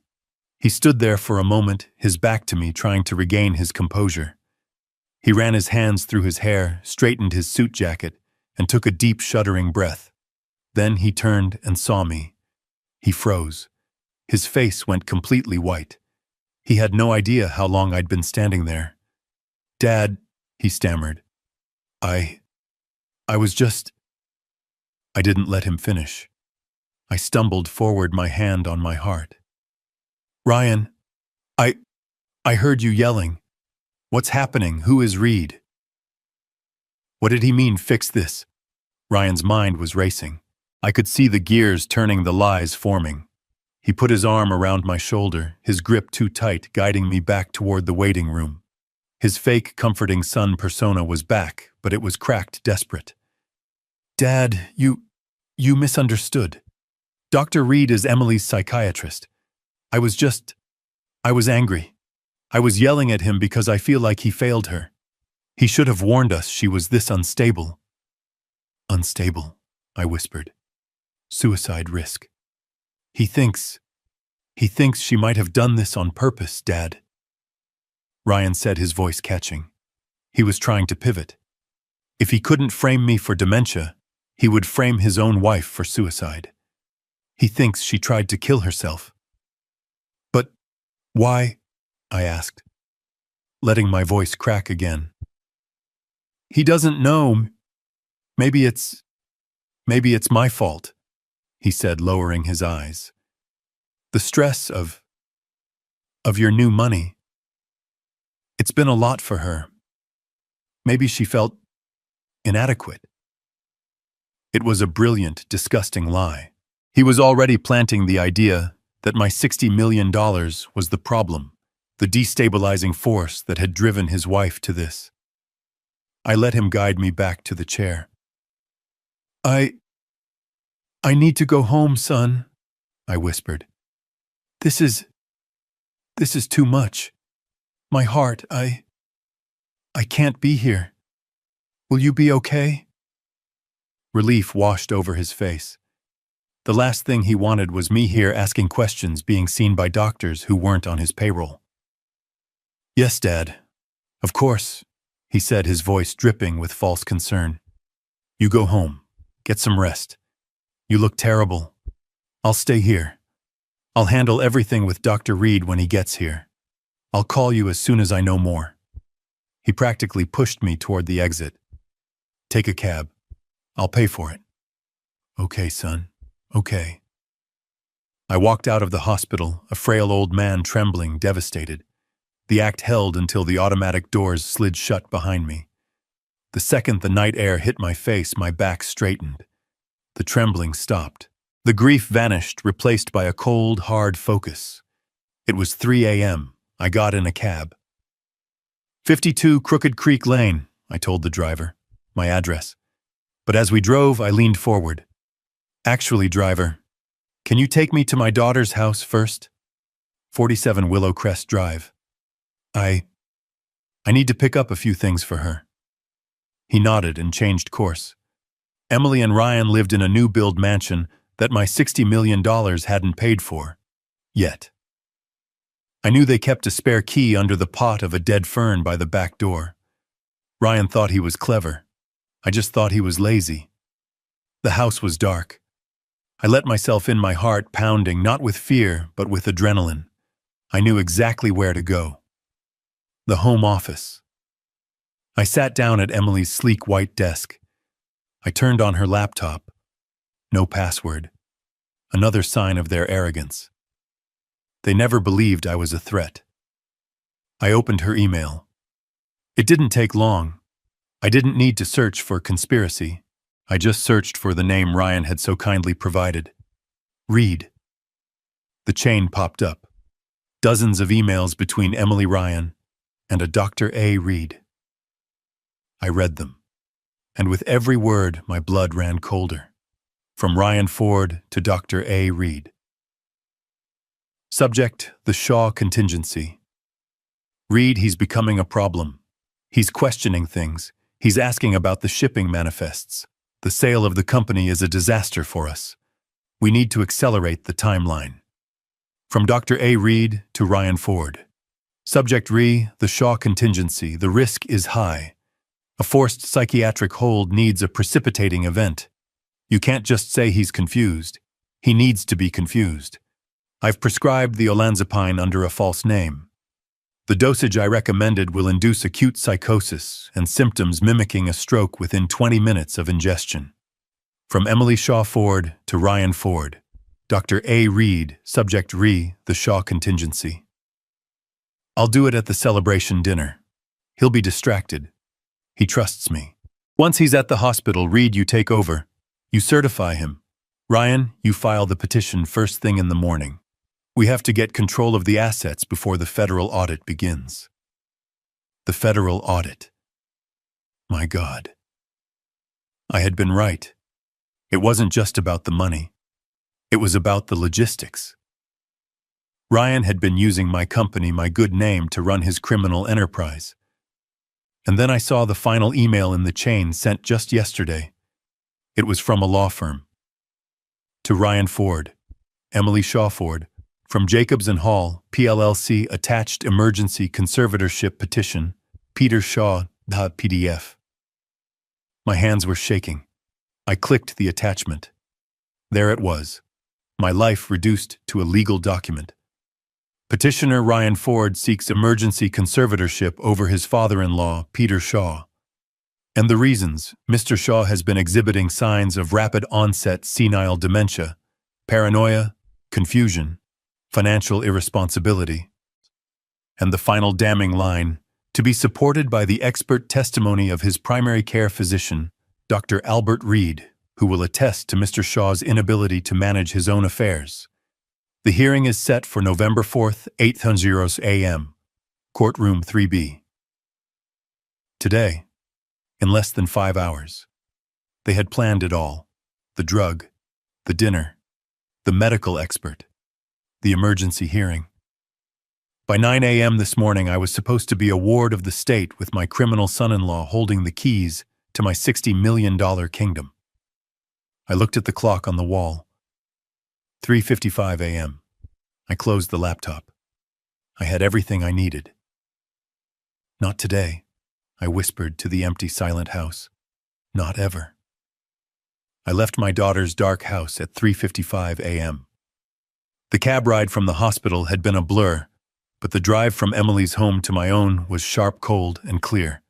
He stood there for a moment, his back to me, trying to regain his composure. He ran his hands through his hair, straightened his suit jacket, and took a deep, shuddering breath. Then he turned and saw me. He froze. His face went completely white. He had no idea how long I'd been standing there. "Dad," he stammered. I was just... I didn't let him finish. I stumbled forward, my hand on my heart. "Ryan, I heard you yelling. What's happening? Who is Reed?" What did he mean, fix this? Ryan's mind was racing. I could see the gears turning, the lies forming. He put his arm around my shoulder, his grip too tight, guiding me back toward the waiting room. His fake, comforting son persona was back, but it was cracked, desperate. "Dad, you misunderstood. Dr. Reed is Emily's psychiatrist. I was angry. I was yelling at him because I feel like he failed her. He should have warned us she was this unstable." "Unstable," I whispered. "Suicide risk. He thinks she might have done this on purpose, Dad." Ryan said, his voice catching. He was trying to pivot. If he couldn't frame me for dementia, he would frame his own wife for suicide. He thinks she tried to kill herself. "But why?" I asked, letting my voice crack again. "He doesn't know. Maybe it's my fault," he said, lowering his eyes. "The stress of your new money. It's been a lot for her. Maybe she felt inadequate." It was a brilliant, disgusting lie. He was already planting the idea that my $60 million was the problem, the destabilizing force that had driven his wife to this. I let him guide me back to the chair. I need to go home, son," I whispered. This is too much. My heart, I can't be here. Will you be okay?" Relief washed over his face. The last thing he wanted was me here asking questions, being seen by doctors who weren't on his payroll. "Yes, Dad. Of course," he said, his voice dripping with false concern. "You go home. Get some rest. You look terrible. I'll stay here. I'll handle everything with Dr. Reed when he gets here. I'll call you as soon as I know more." He practically pushed me toward the exit. "Take a cab. I'll pay for it." "Okay, son. Okay." I walked out of the hospital, a frail old man trembling, devastated. The act held until the automatic doors slid shut behind me. The second the night air hit my face, my back straightened. The trembling stopped. The grief vanished, replaced by a cold, hard focus. It was 3 a.m. I got in a cab. 52 Crooked Creek Lane, I told the driver, my address. But as we drove, I leaned forward. Actually, driver, can you take me to my daughter's house first? 47 Willow Crest Drive. I need to pick up a few things for her. He nodded and changed course. Emily and Ryan lived in a new-build mansion that my $60 million hadn't paid for. Yet. I knew they kept a spare key under the pot of a dead fern by the back door. Ryan thought he was clever. I just thought he was lazy. The house was dark. I let myself in, my heart pounding, not with fear, but with adrenaline. I knew exactly where to go. The home office. I sat down at Emily's sleek white desk. I turned on her laptop. No password. Another sign of their arrogance. They never believed I was a threat. I opened her email. It didn't take long. I didn't need to search for conspiracy. I just searched for the name Ryan had so kindly provided. Reed. The chain popped up. Dozens of emails between Emily Ryan and a Dr. A. Reed. I read them, and with every word my blood ran colder. From Ryan Ford to Dr. A. Reed. Subject: the Shaw contingency. Reed, he's becoming a problem. He's questioning things. He's asking about the shipping manifests. The sale of the company is a disaster for us. We need to accelerate the timeline. From Dr. A. Reed to Ryan Ford. Subject: the Shaw contingency. The risk is high. A forced psychiatric hold needs a precipitating event. You can't just say he's confused. He needs to be confused. I've prescribed the olanzapine under a false name. The dosage I recommended will induce acute psychosis and symptoms mimicking a stroke within 20 minutes of ingestion. From Emily Shaw Ford to Ryan Ford. Dr. A. Reed, subject: the Shaw contingency. I'll do it at the celebration dinner. He'll be distracted. He trusts me. Once he's at the hospital, Reed, you take over. You certify him. Ryan, you file the petition first thing in the morning. We have to get control of the assets before the federal audit begins. The federal audit. My God. I had been right. It wasn't just about the money. It was about the logistics. Ryan had been using my company, my good name, to run his criminal enterprise. And then I saw the final email in the chain sent just yesterday. It was from a law firm. To Ryan Ford, Emily Shaw Ford, from Jacobs and Hall, PLLC, attached emergency conservatorship petition, Peter Shaw, PDF. My hands were shaking. I clicked the attachment. There it was. My life reduced to a legal document. Petitioner Ryan Ford seeks emergency conservatorship over his father-in-law, Peter Shaw. And the reasons: Mr. Shaw has been exhibiting signs of rapid onset senile dementia, paranoia, confusion, financial irresponsibility. And the final damning line: to be supported by the expert testimony of his primary care physician, Dr. Albert Reed, who will attest to Mr. Shaw's inability to manage his own affairs. The hearing is set for November 4th, 8:00 a.m., Courtroom 3B. Today, in less than 5 hours, they had planned it all: the drug, the dinner, the medical expert, the emergency hearing. By 9 a.m. this morning, I was supposed to be a ward of the state with my criminal son-in-law holding the keys to my $60 million kingdom. I looked at the clock on the wall. 3:55 a.m. I closed the laptop. I had everything I needed. Not today, I whispered to the empty, silent house. Not ever. I left my daughter's dark house at 3:55 a.m. The cab ride from the hospital had been a blur, but the drive from Emily's home to my own was sharp, cold, and clear.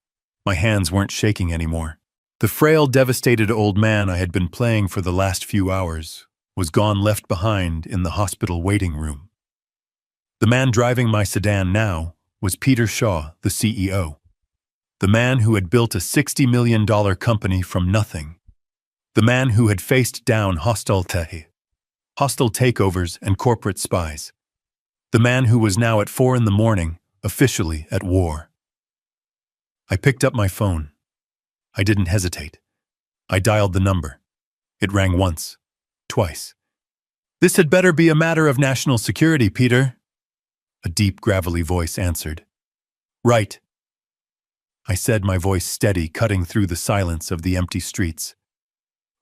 My hands weren't shaking anymore. The frail, devastated old man I had been playing for the last few hours was gone, left behind in the hospital waiting room. The man driving my sedan now was Peter Shaw, the CEO. The man who had built a $60 million company from nothing. The man who had faced down hostile takeovers and corporate spies. The man who was now at 4 a.m, officially at war. I picked up my phone. I didn't hesitate. I dialed the number. It rang once, twice. "This had better be a matter of national security, Peter." A deep, gravelly voice answered. "Right," I said, my voice steady, cutting through the silence of the empty streets.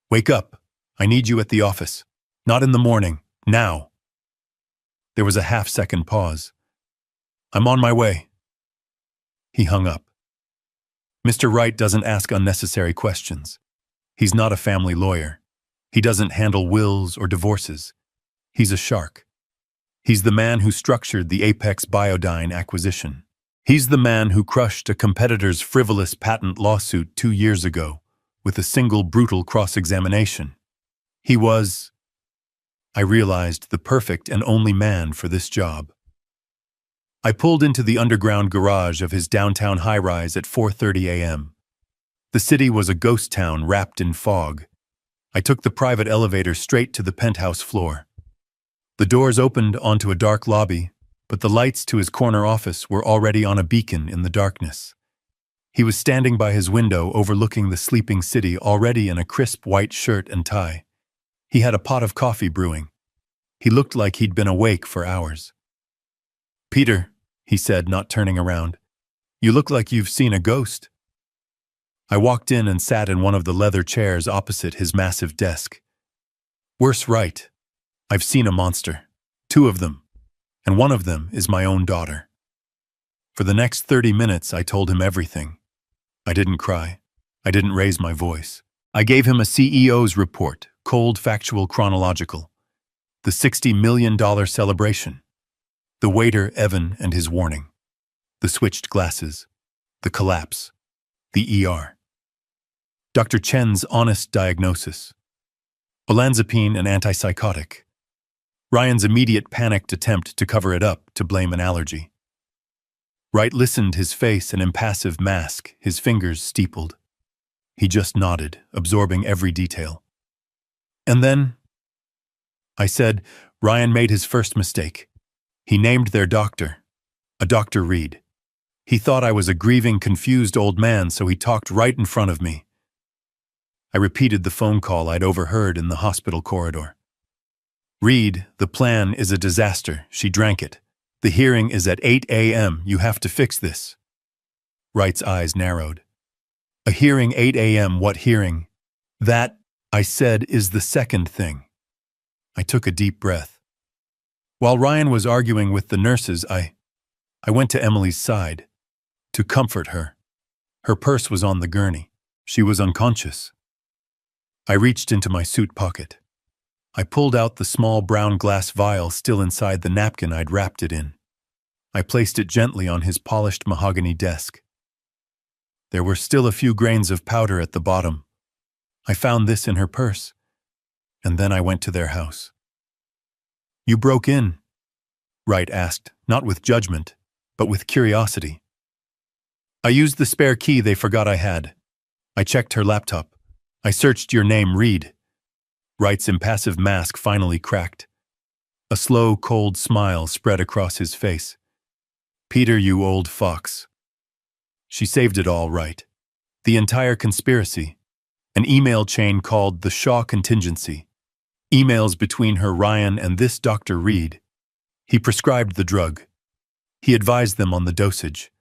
"Wake up. I need you at the office. Not in the morning. Now." There was a half-second pause. "I'm on my way." He hung up. Mr. Wright doesn't ask unnecessary questions. He's not a family lawyer. He doesn't handle wills or divorces. He's a shark. He's the man who structured the Apex Biodyne acquisition. He's the man who crushed a competitor's frivolous patent lawsuit 2 years ago with a single brutal cross-examination. He was, I realized, the perfect and only man for this job. I pulled into the underground garage of his downtown high-rise at 4:30 a.m. The city was a ghost town wrapped in fog. I took the private elevator straight to the penthouse floor. The doors opened onto a dark lobby, but the lights to his corner office were already on a beacon in the darkness. He was standing by his window overlooking the sleeping city, already in a crisp white shirt and tie. He had a pot of coffee brewing. He looked like he'd been awake for hours. "Peter," he said, not turning around, "you look like you've seen a ghost." I walked in and sat in one of the leather chairs opposite his massive desk. "Worse, right. I've seen a monster. 2 of them. And one of them is my own daughter." For the next 30 minutes, I told him everything. I didn't cry. I didn't raise my voice. I gave him a CEO's report, cold, factual, chronological. The $60 million celebration. The waiter, Evan, and his warning. The switched glasses. The collapse. The ER. Dr. Chen's honest diagnosis. Olanzapine, an antipsychotic. Ryan's immediate panicked attempt to cover it up, to blame an allergy. Wright listened, his face an impassive mask, his fingers steepled. He just nodded, absorbing every detail. "And then," I said, "Ryan made his first mistake. He named their doctor, a Dr. Reed. He thought I was a grieving, confused old man, so he talked right in front of me." I repeated the phone call I'd overheard in the hospital corridor. "Reed, the plan is a disaster. She drank it. The hearing is at 8 a.m. You have to fix this." Wright's eyes narrowed. "A hearing 8 a.m. What hearing?" "That," I said, "is the second thing." I took a deep breath. While Ryan was arguing with the nurses, I went to Emily's side to comfort her. Her purse was on the gurney. She was unconscious. I reached into my suit pocket. I pulled out the small brown glass vial still inside the napkin I'd wrapped it in. I placed it gently on his polished mahogany desk. There were still a few grains of powder at the bottom. I found this in her purse. And then I went to their house. "You broke in?" Wright asked, not with judgment, but with curiosity. "I used the spare key they forgot I had. I checked her laptop. I searched your name, Reed." Wright's impassive mask finally cracked. A slow, cold smile spread across his face. "Peter, you old fox." She saved it all, Wright. The entire conspiracy. An email chain called the Shaw Contingency. Emails between her, Ryan, and this Dr. Reed. He prescribed the drug. He advised them on the dosage.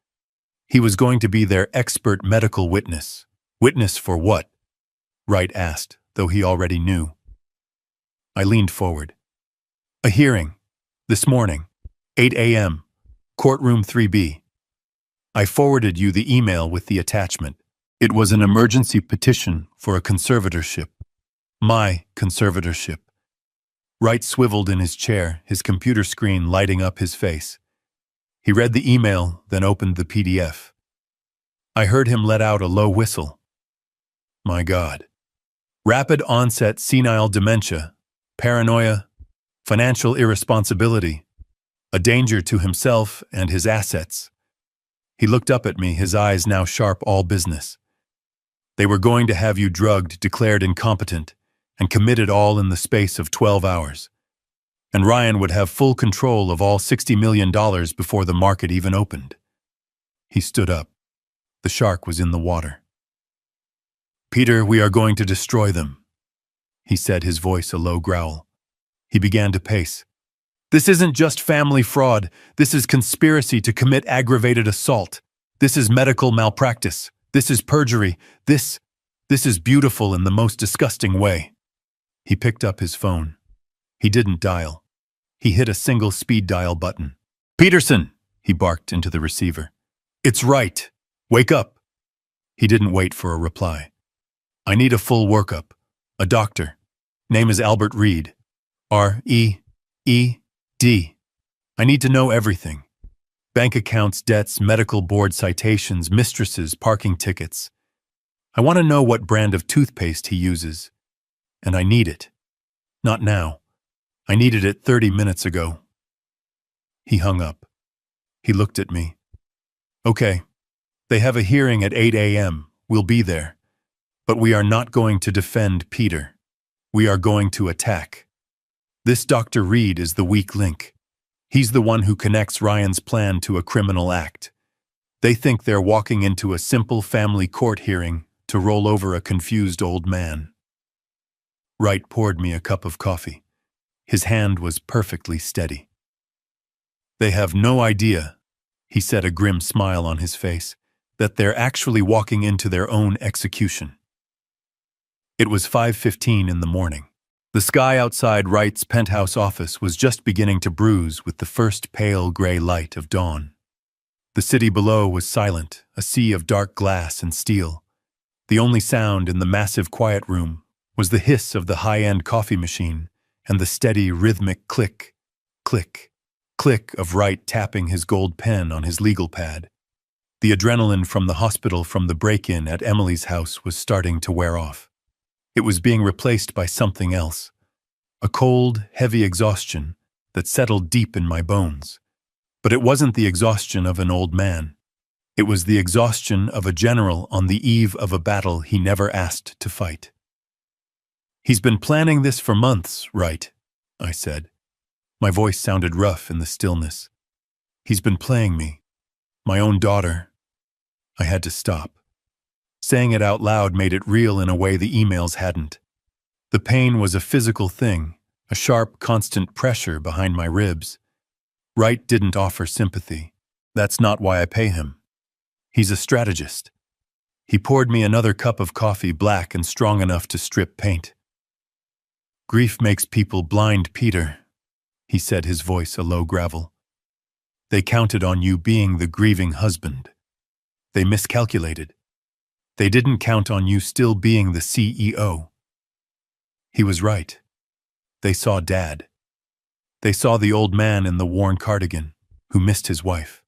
He was going to be their expert medical witness. Witness for what? Wright asked, though he already knew. I leaned forward. "A hearing. This morning. 8 a.m. Courtroom 3B. I forwarded you the email with the attachment. It was an emergency petition for a conservatorship. My conservatorship." Wright swiveled in his chair, his computer screen lighting up his face. He read the email, then opened the PDF. I heard him let out a low whistle. My God. Rapid onset senile dementia, paranoia, financial irresponsibility, a danger to himself and his assets. He looked up at me, his eyes now sharp, all business. They were going to have you drugged, declared incompetent, and committed all in the space of 12 hours. And Ryan would have full control of all $60 million before the market even opened. He stood up. The shark was in the water. "Peter, we are going to destroy them," he said, his voice a low growl. He began to pace. "This isn't just family fraud. This is conspiracy to commit aggravated assault. This is medical malpractice. This is perjury. This is beautiful in the most disgusting way." He picked up his phone. He didn't dial. He hit a single speed dial button. "Peterson," he barked into the receiver. "It's right. Wake up." He didn't wait for a reply. "I need a full workup. A doctor. Name is Albert Reed. R-E-E-D. I need to know everything. Bank accounts, debts, medical board citations, mistresses, parking tickets. I want to know what brand of toothpaste he uses. And I need it. Not now. I needed it 30 minutes ago." He hung up. He looked at me. "Okay. They have a hearing at 8 a.m. We'll be there. But we are not going to defend Peter. We are going to attack. This Dr. Reed is the weak link. He's the one who connects Ryan's plan to a criminal act. They think they're walking into a simple family court hearing to roll over a confused old man." Wright poured me a cup of coffee. His hand was perfectly steady. "They have no idea," he said, a grim smile on his face, "that they're actually walking into their own execution." It was 5:15 in the morning. The sky outside Wright's penthouse office was just beginning to bruise with the first pale gray light of dawn. The city below was silent, a sea of dark glass and steel. The only sound in the massive quiet room was the hiss of the high-end coffee machine and the steady rhythmic click, click, click of Wright tapping his gold pen on his legal pad. The adrenaline from the hospital from the break-in at Emily's house was starting to wear off. It was being replaced by something else, a cold, heavy exhaustion that settled deep in my bones. But it wasn't the exhaustion of an old man. It was the exhaustion of a general on the eve of a battle he never asked to fight. "He's been planning this for months, Wright," I said. My voice sounded rough in the stillness. "He's been playing me. My own daughter." I had to stop. Saying it out loud made it real in a way the emails hadn't. The pain was a physical thing, a sharp, constant pressure behind my ribs. Wright didn't offer sympathy. That's not why I pay him. He's a strategist. He poured me another cup of coffee, black and strong enough to strip paint. "Grief makes people blind, Peter," he said, his voice a low gravel. "They counted on you being the grieving husband. They miscalculated. They didn't count on you still being the CEO." He was right. They saw Dad. They saw the old man in the worn cardigan, who missed his wife.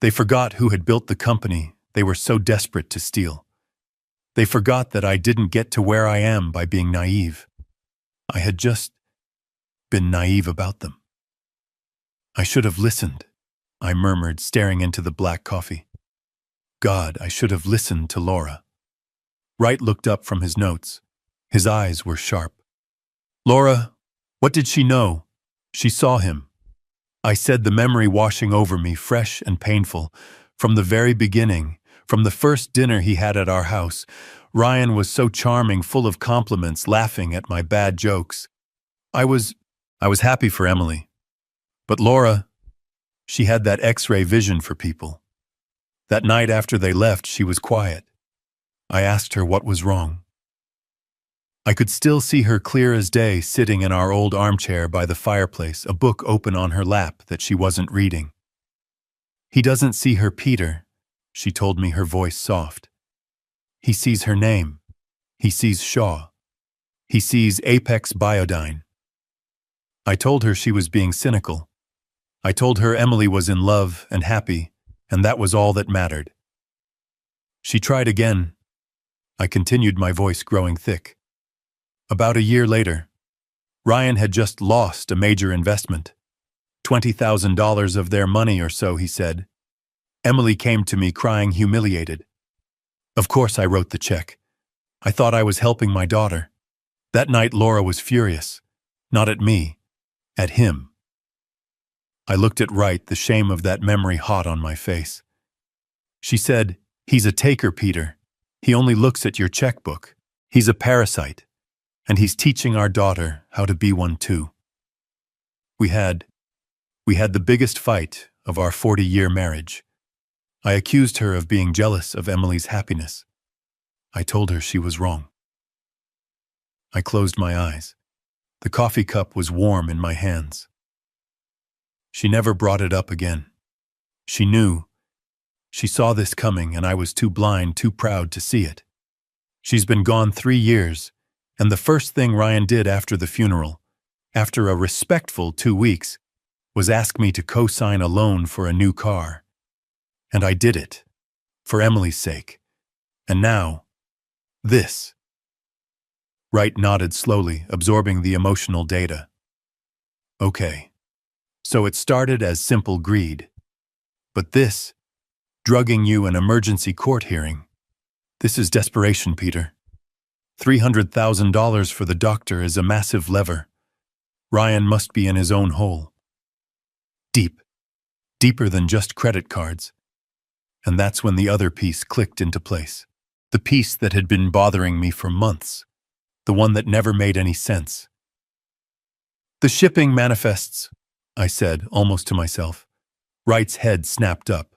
They forgot who had built the company they were so desperate to steal. They forgot that I didn't get to where I am by being naive. I had just been naive about them. "I should have listened," I murmured, staring into the black coffee. "God, I should have listened to Laura." Wright looked up from his notes. His eyes were sharp. "Laura, what did she know? She saw him." I said, the memory washing over me, fresh and painful. From the very beginning, from the first dinner he had at our house, Ryan was so charming, full of compliments, laughing at my bad jokes. I was happy for Emily. But Laura, she had that X-ray vision for people. That night after they left, she was quiet. I asked her what was wrong. I could still see her clear as day, sitting in our old armchair by the fireplace, a book open on her lap that she wasn't reading. "He doesn't see her, Peter," she told me, her voice soft. "He sees her name. He sees Shaw. He sees Apex Biodyne." I told her she was being cynical. I told her Emily was in love and happy, and that was all that mattered. She tried again. I continued, my voice growing thick. About a year later, Ryan had just lost a major investment. $20,000 of their money or so, he said. Emily came to me crying, humiliated. Of course I wrote the check. I thought I was helping my daughter. That night Laura was furious. Not at me, at him. I looked at Wright, the shame of that memory hot on my face. She said, "He's a taker, Peter. He only looks at your checkbook. He's a parasite. And he's teaching our daughter how to be one too." We had the biggest fight of our 40-year marriage. I accused her of being jealous of Emily's happiness. I told her she was wrong. I closed my eyes. The coffee cup was warm in my hands. She never brought it up again. She knew. She saw this coming, and I was too blind, too proud to see it. She's been gone 3 years, and the first thing Ryan did after the funeral, after a respectful 2 weeks, was ask me to co-sign a loan for a new car. And I did it, for Emily's sake. And now, this. Wright nodded slowly, absorbing the emotional data. Okay. So it started as simple greed. But this, drugging you an emergency court hearing, this is desperation, Peter. $300,000 for the doctor is a massive lever. Ryan must be in his own hole. Deep. Deeper than just credit cards. And that's when the other piece clicked into place. The piece that had been bothering me for months. The one that never made any sense. "The shipping manifests," I said, almost to myself. Wright's head snapped up.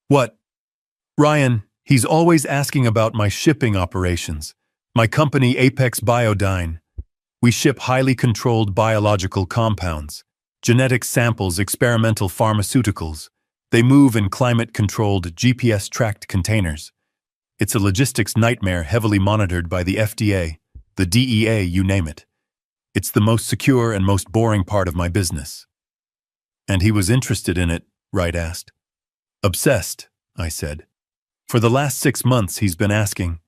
"What?" "Ryan, he's always asking about my shipping operations. My company, Apex Biodyne. We ship highly controlled biological compounds, genetic samples, experimental pharmaceuticals. They move in climate-controlled, GPS-tracked containers. It's a logistics nightmare heavily monitored by the FDA, the DEA, you name it. It's the most secure and most boring part of my business." "And he was interested in it?" Wright asked. "Obsessed," I said. "For the last 6 months he's been asking,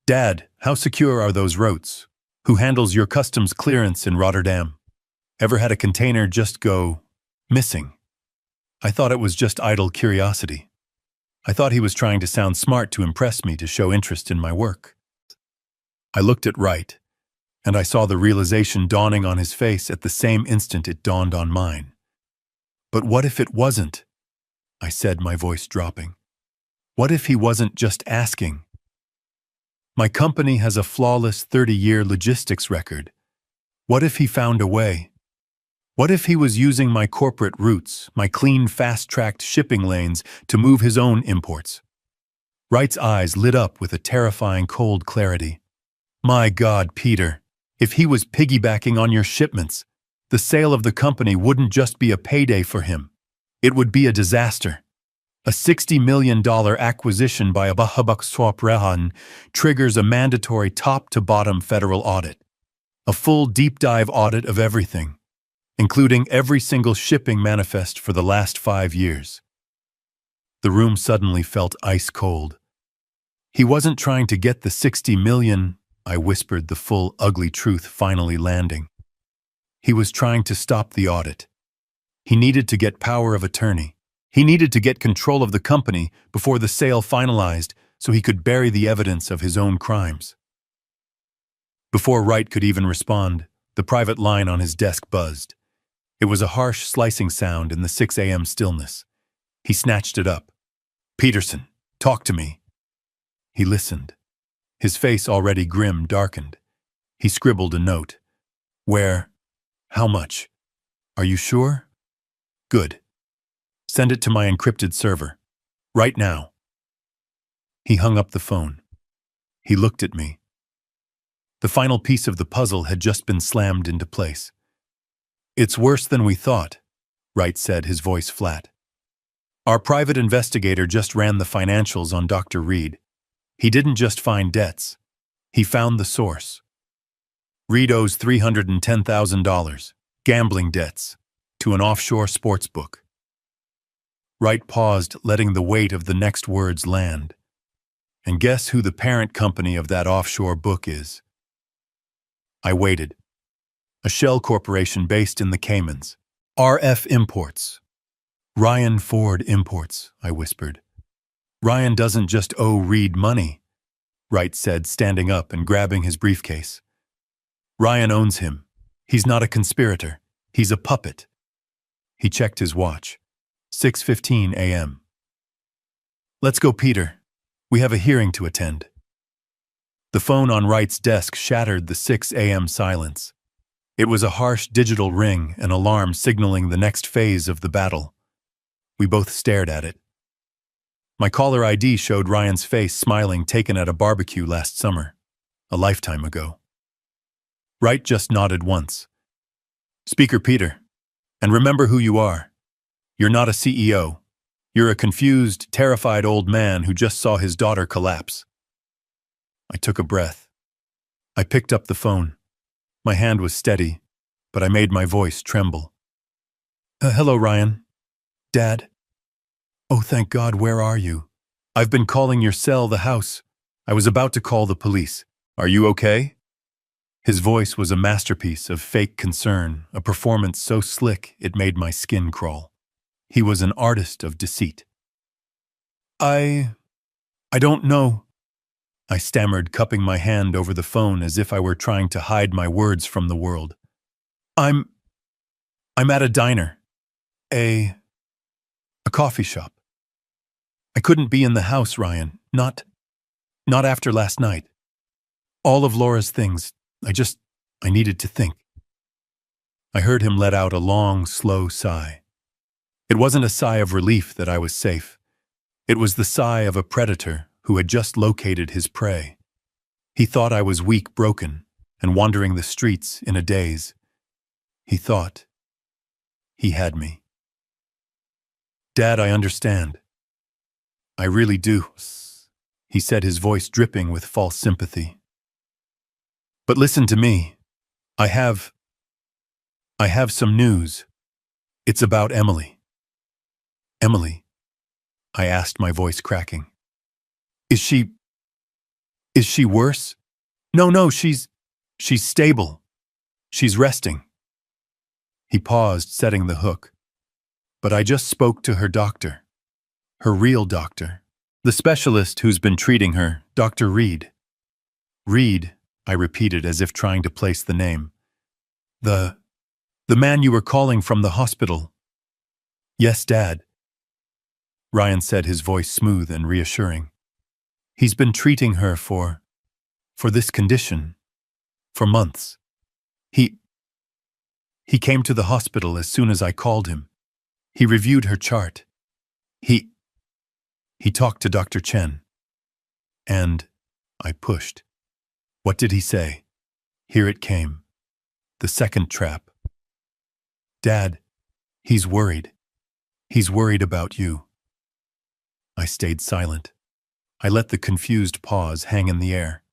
'Dad, how secure are those routes? Who handles your customs clearance in Rotterdam? Ever had a container just go missing?' I thought it was just idle curiosity. I thought he was trying to sound smart to impress me, to show interest in my work." I looked at Wright, and I saw the realization dawning on his face at the same instant it dawned on mine. "But what if it wasn't?" I said, my voice dropping. "What if he wasn't just asking? My company has a flawless 30-year logistics record. What if he found a way? What if he was using my corporate routes, my clean, fast-tracked shipping lanes, to move his own imports?" Wright's eyes lit up with a terrifying cold clarity. "My God, Peter, if he was piggybacking on your shipments, the sale of the company wouldn't just be a payday for him. It would be a disaster. A $60 million acquisition by a Bahabak triggers a mandatory top-to-bottom federal audit. A full deep-dive audit of everything, including every single shipping manifest for the last 5 years." The room suddenly felt ice-cold. "He wasn't trying to get the $60 million, I whispered, the full, ugly truth finally landing. "He was trying to stop the audit. He needed to get power of attorney. He needed to get control of the company before the sale finalized so he could bury the evidence of his own crimes." Before Wright could even respond, the private line on his desk buzzed. It was a harsh, slicing sound in the 6 a.m. stillness. He snatched it up. "Peterson, talk to me." He listened. His face, already grim, darkened. He scribbled a note. "Where? How much? Are you sure? Good. Send it to my encrypted server. Right now." He hung up the phone. He looked at me. The final piece of the puzzle had just been slammed into place. "It's worse than we thought," Wright said, his voice flat. "Our private investigator just ran the financials on Dr. Reed. He didn't just find debts. He found the source. Reed owes $310,000, gambling debts, to an offshore sports book." Wright paused, letting the weight of the next words land. "And guess who the parent company of that offshore book is?" I waited. "A shell corporation based in the Caymans. RF Imports." "Ryan Ford Imports," I whispered. Ryan doesn't just owe Reed money, Wright said, standing up and grabbing his briefcase. Ryan owns him. He's not a conspirator. He's a puppet. He checked his watch. 6:15 a.m. Let's go, Peter. We have a hearing to attend. The phone on Wright's desk shattered the 6 a.m. silence. It was a harsh digital ring, an alarm signaling the next phase of the battle. We both stared at it. My caller ID showed Ryan's face smiling, taken at a barbecue last summer, a lifetime ago. Wright just nodded once. Speaker Peter, and remember who you are. You're not a CEO. You're a confused, terrified old man who just saw his daughter collapse. I took a breath. I picked up the phone. My hand was steady, but I made my voice tremble. Hello, Ryan. Dad? Oh, thank God, where are you? I've been calling your cell, the house. I was about to call the police. Are you okay? His voice was a masterpiece of fake concern, a performance so slick it made my skin crawl. He was an artist of deceit. I don't know. I stammered, cupping my hand over the phone as if I were trying to hide my words from the world. I'm at a diner. A coffee shop. I couldn't be in the house, Ryan. Not after last night. All of Laura's things, I needed to think. I heard him let out a long, slow sigh. It wasn't a sigh of relief that I was safe. It was the sigh of a predator who had just located his prey. He thought I was weak, broken, and wandering the streets in a daze. He thought he had me. Dad, I understand. I really do, he said, his voice dripping with false sympathy. But listen to me. I have some news. It's about Emily. Emily? I asked, my voice cracking. Is she worse? No, she's stable. She's resting. He paused, setting the hook. But I just spoke to her doctor. Her real doctor. The specialist who's been treating her, Dr. Reed. Reed, I repeated as if trying to place the name. The man you were calling from the hospital. Yes, Dad. Ryan said, his voice smooth and reassuring. He's been treating her for this condition for months. He came to the hospital as soon as I called him. He reviewed her chart. He talked to Dr. Chen. And I pushed. What did he say? Here it came. The second trap. Dad, he's worried. He's worried about you. I stayed silent. I let the confused pause hang in the air.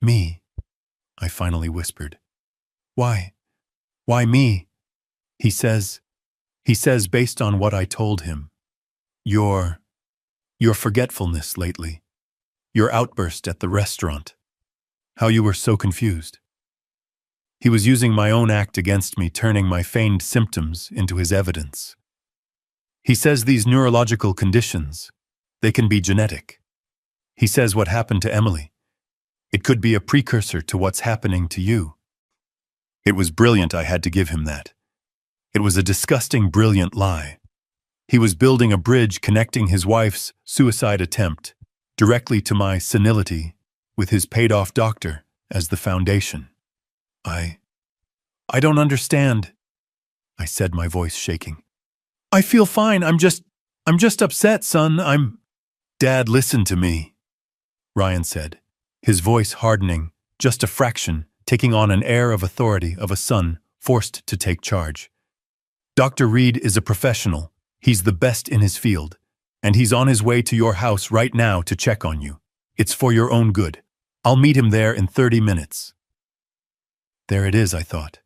Me, I finally whispered. Why? Why me? He says based on what I told him. Your forgetfulness lately. Your outburst at the restaurant. How you were so confused. He was using my own act against me, turning my feigned symptoms into his evidence. He says these neurological conditions, they can be genetic. He says what happened to Emily. It could be a precursor to what's happening to you. It was brilliant, I had to give him that. It was a disgusting, brilliant lie. He was building a bridge connecting his wife's suicide attempt directly to my senility with his paid-off doctor as the foundation. I don't understand, I said, my voice shaking. I feel fine. I'm just upset, son. Dad, listen to me, Ryan said, his voice hardening just a fraction, taking on an air of authority of a son forced to take charge. Dr. Reed is a professional. He's the best in his field, and he's on his way to your house right now to check on you. It's for your own good. I'll meet him there in 30 minutes. There it is, I thought.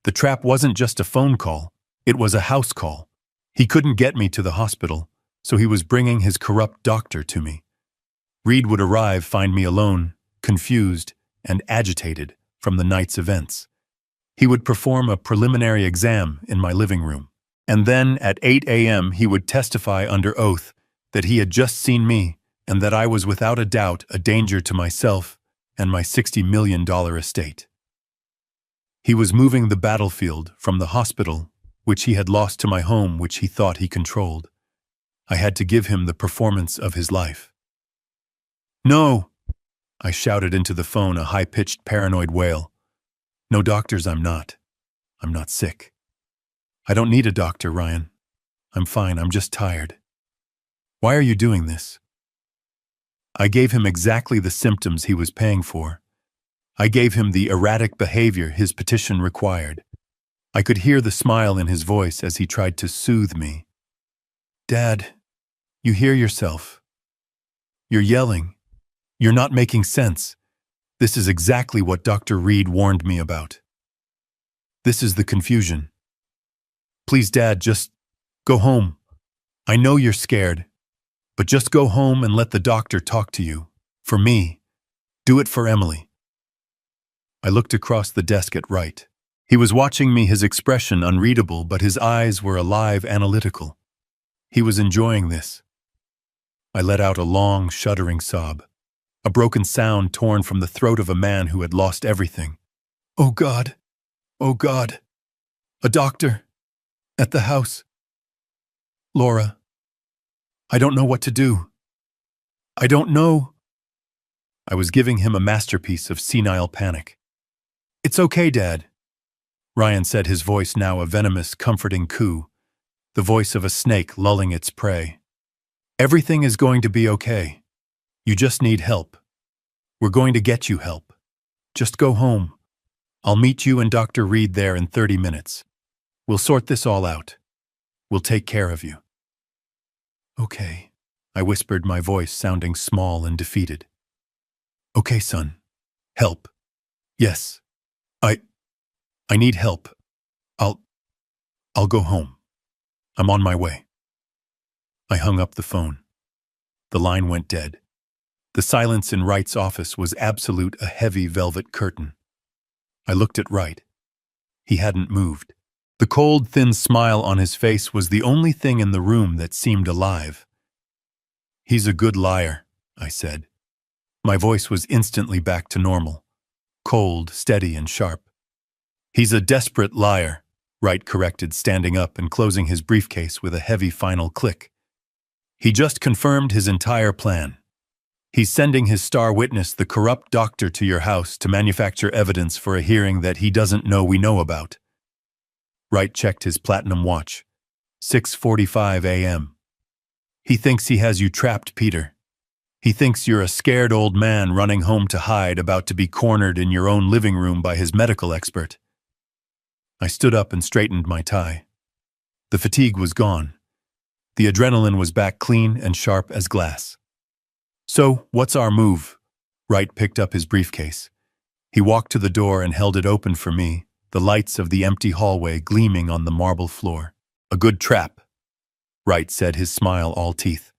The trap wasn't just a phone call. It was a house call. He couldn't get me to the hospital, so he was bringing his corrupt doctor to me. Reed would arrive, find me alone, confused and agitated from the night's events. He would perform a preliminary exam in my living room, and then at 8 a.m. he would testify under oath that he had just seen me, and that I was without a doubt a danger to myself and my $60 million estate. He was moving the battlefield from the hospital, which he had lost, to my home, which he thought he controlled. I had to give him the performance of his life. "No!" I shouted into the phone, a high-pitched paranoid wail. "No doctors, I'm not. I'm not sick. I don't need a doctor, Ryan. I'm fine, I'm just tired. Why are you doing this?" I gave him exactly the symptoms he was paying for. I gave him the erratic behavior his petition required. I could hear the smile in his voice as he tried to soothe me. "Dad, you hear yourself. You're yelling. You're not making sense. This is exactly what Dr. Reed warned me about. This is the confusion. Please, Dad, just go home. I know you're scared, but just go home and let the doctor talk to you. For me. Do it for Emily." I looked across the desk at Wright. He was watching me, his expression unreadable, but his eyes were alive, analytical. He was enjoying this. I let out a long, shuddering sob, a broken sound torn from the throat of a man who had lost everything. "Oh God! Oh God! A doctor! At the house! Laura! I don't know what to do. I don't know." I was giving him a masterpiece of senile panic. "It's okay, Dad," Ryan said, his voice now a venomous, comforting coo, the voice of a snake lulling its prey. "Everything is going to be okay. You just need help. We're going to get you help. Just go home. I'll meet you and Dr. Reed there in 30 minutes. We'll sort this all out. We'll take care of you." "Okay," I whispered, my voice sounding small and defeated. "Okay, son. Help. Yes. I need help. I'll go home. I'm on my way." I hung up the phone. The line went dead. The silence in Wright's office was absolute, a heavy velvet curtain. I looked at Wright. He hadn't moved. The cold, thin smile on his face was the only thing in the room that seemed alive. "He's a good liar," I said. My voice was instantly back to normal, cold, steady, and sharp. "He's a desperate liar," Wright corrected, standing up and closing his briefcase with a heavy final click. "He just confirmed his entire plan. He's sending his star witness, the corrupt doctor, to your house to manufacture evidence for a hearing that he doesn't know we know about." Wright checked his platinum watch. 6:45 a.m. "He thinks he has you trapped, Peter. He thinks you're a scared old man running home to hide, about to be cornered in your own living room by his medical expert." I stood up and straightened my tie. The fatigue was gone. The adrenaline was back, clean and sharp as glass. "So, what's our move?" Wright picked up his briefcase. He walked to the door and held it open for me, the lights of the empty hallway gleaming on the marble floor. "A good trap," Wright said, his smile all teeth.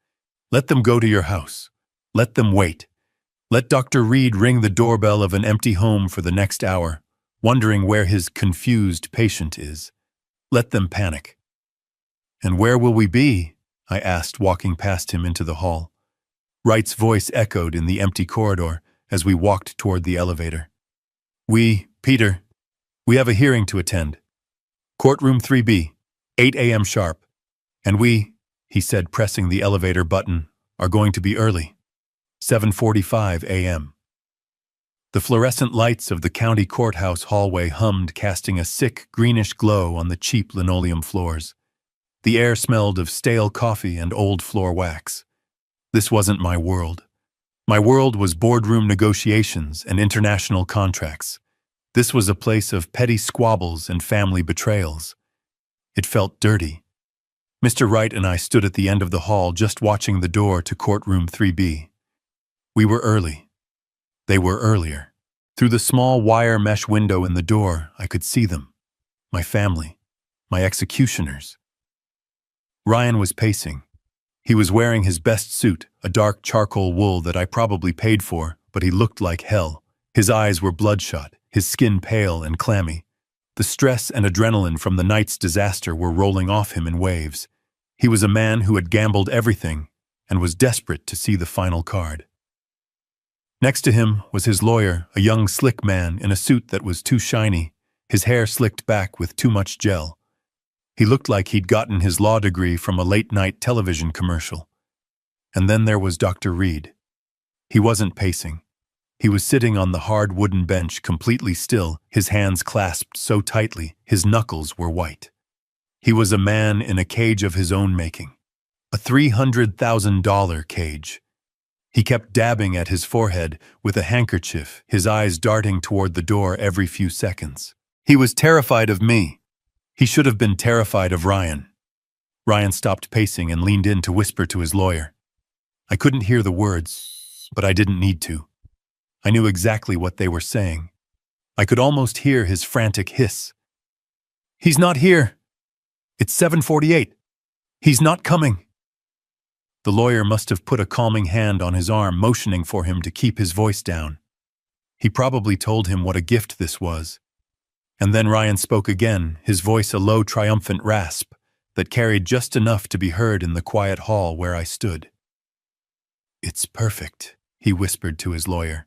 "Let them go to your house. Let them wait. Let Dr. Reed ring the doorbell of an empty home for the next hour, wondering where his confused patient is. Let them panic." "And where will we be?" I asked, walking past him into the hall. Wright's voice echoed in the empty corridor as we walked toward the elevator. Peter, we have a hearing to attend. Courtroom 3B, 8 a.m. sharp. And he said, pressing the elevator button, are going to be early. 7:45 a.m. The fluorescent lights of the county courthouse hallway hummed, casting a sick, greenish glow on the cheap linoleum floors. The air smelled of stale coffee and old floor wax. This wasn't my world. My world was boardroom negotiations and international contracts. This was a place of petty squabbles and family betrayals. It felt dirty. Mr. Wright and I stood at the end of the hall, just watching the door to courtroom 3B. We were early. They were earlier. Through the small wire mesh window in the door, I could see them. My family. My executioners. Ryan was pacing. He was wearing his best suit, a dark charcoal wool that I probably paid for, but he looked like hell. His eyes were bloodshot, his skin pale and clammy. The stress and adrenaline from the night's disaster were rolling off him in waves. He was a man who had gambled everything, and was desperate to see the final card. Next to him was his lawyer, a young slick man in a suit that was too shiny, his hair slicked back with too much gel. He looked like he'd gotten his law degree from a late-night television commercial. And then there was Dr. Reed. He wasn't pacing. He was sitting on the hard wooden bench, completely still, his hands clasped so tightly, his knuckles were white. He was a man in a cage of his own making. A $300,000 cage. He kept dabbing at his forehead with a handkerchief, his eyes darting toward the door every few seconds. He was terrified of me. He should have been terrified of Ryan. Ryan stopped pacing and leaned in to whisper to his lawyer. I couldn't hear the words, but I didn't need to. I knew exactly what they were saying. I could almost hear his frantic hiss. He's not here. It's 7:48. He's not coming. The lawyer must have put a calming hand on his arm, motioning for him to keep his voice down. He probably told him what a gift this was. And then Ryan spoke again, his voice a low, triumphant rasp that carried just enough to be heard in the quiet hall where I stood. It's perfect, he whispered to his lawyer.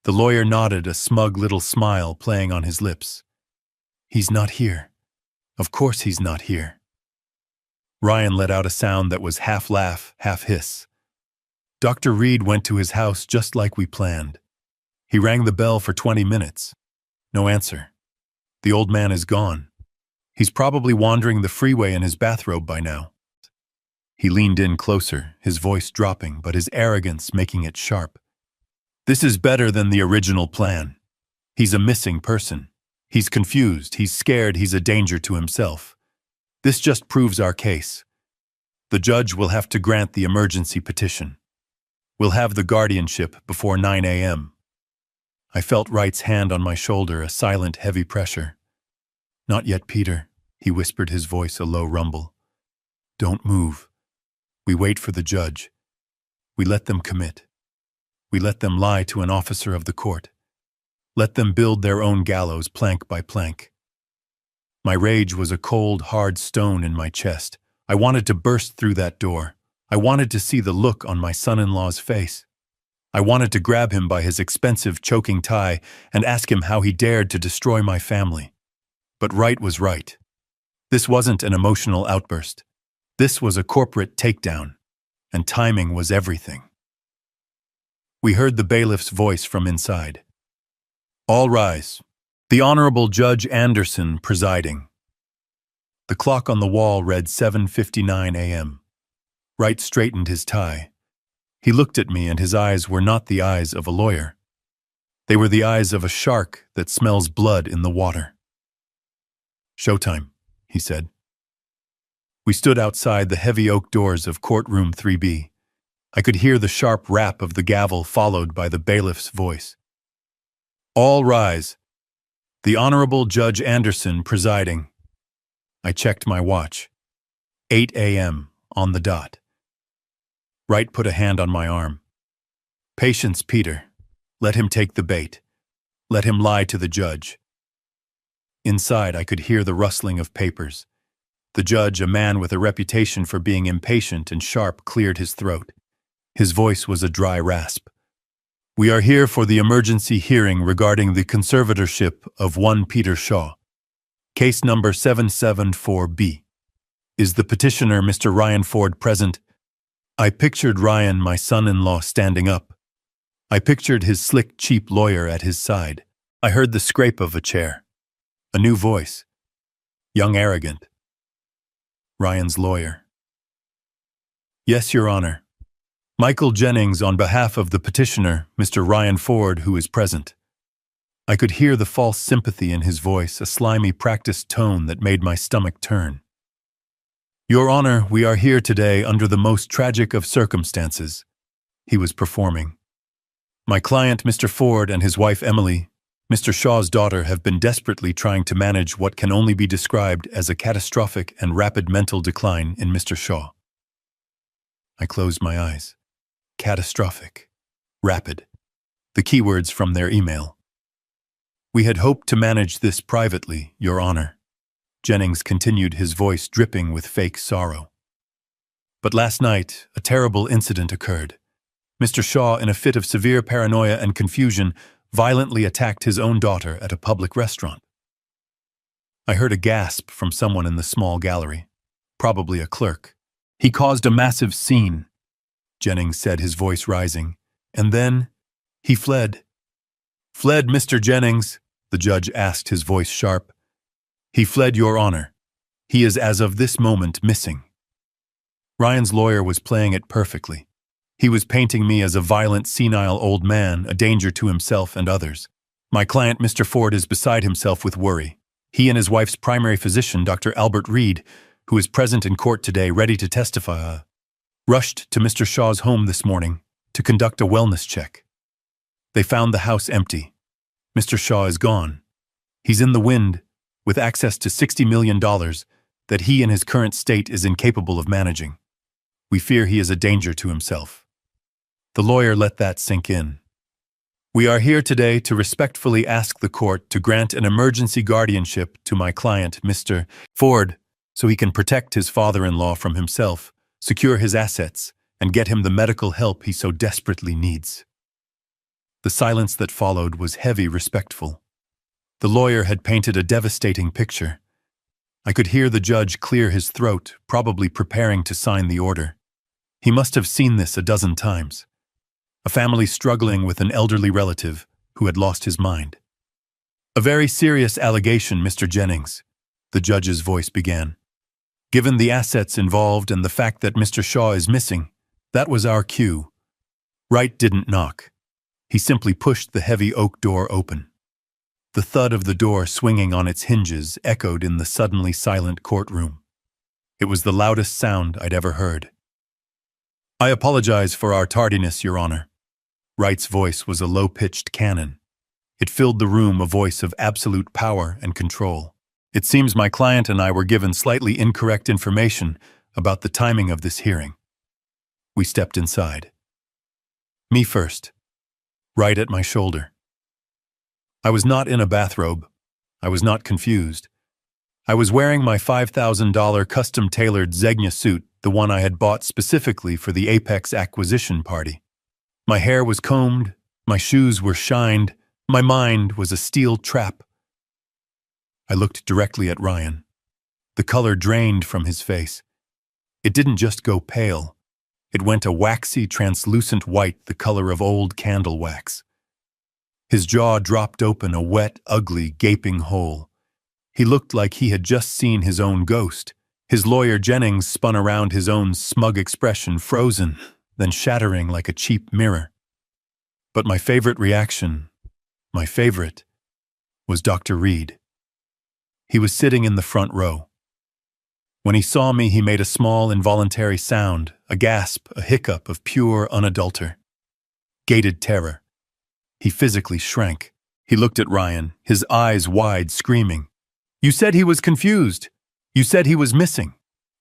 The lawyer nodded, a smug little smile playing on his lips. He's not here. Of course he's not here. Ryan let out a sound that was half laugh, half hiss. Dr. Reed went to his house just like we planned. He rang the bell for 20 minutes. No answer. The old man is gone. He's probably wandering the freeway in his bathrobe by now. He leaned in closer, his voice dropping, but his arrogance making it sharp. This is better than the original plan. He's a missing person. He's confused, he's scared, he's a danger to himself. This just proves our case. The judge will have to grant the emergency petition. We'll have the guardianship before 9 a.m. I felt Wright's hand on my shoulder, a silent, heavy pressure. Not yet, Peter, he whispered, his voice a low rumble. Don't move. We wait for the judge. We let them commit. We let them lie to an officer of the court. Let them build their own gallows plank by plank. My rage was a cold, hard stone in my chest. I wanted to burst through that door. I wanted to see the look on my son-in-law's face. I wanted to grab him by his expensive choking tie and ask him how he dared to destroy my family. But Wright was right. This wasn't an emotional outburst. This was a corporate takedown, and timing was everything. We heard the bailiff's voice from inside. All rise. The Honorable Judge Anderson presiding. The clock on the wall read 7:59 a.m. Wright straightened his tie. He looked at me, and his eyes were not the eyes of a lawyer. They were the eyes of a shark that smells blood in the water. Showtime, he said. We stood outside the heavy oak doors of courtroom 3B. I could hear the sharp rap of the gavel followed by the bailiff's voice. All rise. The Honorable Judge Anderson presiding. I checked my watch. 8 a.m. on the dot. Wright put a hand on my arm. Patience, Peter. Let him take the bait. Let him lie to the judge. Inside, I could hear the rustling of papers. The judge, a man with a reputation for being impatient and sharp, cleared his throat. His voice was a dry rasp. We are here for the emergency hearing regarding the conservatorship of one Peter Shaw. Case number 774B. Is the petitioner, Mr. Ryan Ford, present? I pictured Ryan, my son-in-law, standing up. I pictured his slick, cheap lawyer at his side. I heard the scrape of a chair. A new voice. Young arrogant. Ryan's lawyer. Yes, Your Honor. Michael Jennings on behalf of the petitioner, Mr. Ryan Ford, who is present. I could hear the false sympathy in his voice, a slimy, practiced tone that made my stomach turn. Your Honor, we are here today under the most tragic of circumstances. He was performing. My client, Mr. Ford, and his wife, Emily, Mr. Shaw's daughter, have been desperately trying to manage what can only be described as a catastrophic and rapid mental decline in Mr. Shaw. I closed my eyes. Catastrophic. Rapid. The keywords from their email. We had hoped to manage this privately, Your Honor. Jennings continued, his voice dripping with fake sorrow. But last night, a terrible incident occurred. Mr. Shaw, in a fit of severe paranoia and confusion, violently attacked his own daughter at a public restaurant. I heard a gasp from someone in the small gallery, probably a clerk. He caused a massive scene, Jennings said, his voice rising. And then he fled. Fled, Mr. Jennings? The judge asked, his voice sharp. He fled, Your Honor. He is as of this moment missing. Ryan's lawyer was playing it perfectly. He was painting me as a violent, senile old man, a danger to himself and others. My client, Mr. Ford, is beside himself with worry. He and his wife's primary physician, Dr. Albert Reed, who is present in court today ready to testify, rushed to Mr. Shaw's home this morning to conduct a wellness check. They found the house empty. Mr. Shaw is gone. He's in the wind, with access to $60 million that he in his current state is incapable of managing. We fear he is a danger to himself. The lawyer let that sink in. We are here today to respectfully ask the court to grant an emergency guardianship to my client, Mr. Ford, so he can protect his father-in-law from himself, secure his assets, and get him the medical help he so desperately needs. The silence that followed was heavy, respectful. The lawyer had painted a devastating picture. I could hear the judge clear his throat, probably preparing to sign the order. He must have seen this a dozen times. A family struggling with an elderly relative who had lost his mind. A very serious allegation, Mr. Jennings, the judge's voice began. Given the assets involved and the fact that Mr. Shaw is missing, that was our cue. Wright didn't knock. He simply pushed the heavy oak door open. The thud of the door swinging on its hinges echoed in the suddenly silent courtroom. It was the loudest sound I'd ever heard. I apologize for our tardiness, Your Honor. Wright's voice was a low-pitched cannon. It filled the room, a voice of absolute power and control. It seems my client and I were given slightly incorrect information about the timing of this hearing. We stepped inside. Me first. Wright at my shoulder. I was not in a bathrobe. I was not confused. I was wearing my $5,000 custom-tailored Zegna suit, the one I had bought specifically for the Apex acquisition party. My hair was combed, my shoes were shined, my mind was a steel trap. I looked directly at Ryan. The color drained from his face. It didn't just go pale. It went a waxy, translucent white, the color of old candle wax. His jaw dropped open, a wet, ugly, gaping hole. He looked like he had just seen his own ghost. His lawyer Jennings spun around, his own smug expression frozen, then shattering like a cheap mirror. But my favorite reaction, was Dr. Reed. He was sitting in the front row. When he saw me, he made a small, involuntary sound, a gasp, a hiccup of pure, gated terror. He physically shrank. He looked at Ryan, his eyes wide, screaming, "You said he was confused! You said he was missing!"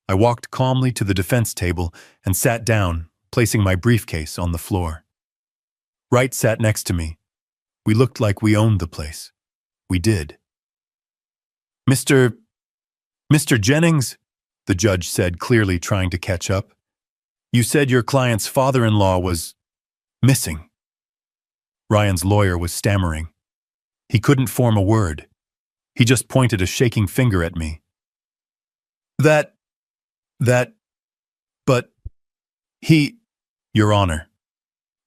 I walked calmly to the defense table and sat down, placing my briefcase on the floor. Wright sat next to me. We looked like we owned the place. We did. Mr. Jennings, the judge said, clearly trying to catch up. You said your client's father-in-law was missing. Ryan's lawyer was stammering. He couldn't form a word. He just pointed a shaking finger at me. But he, Your Honor,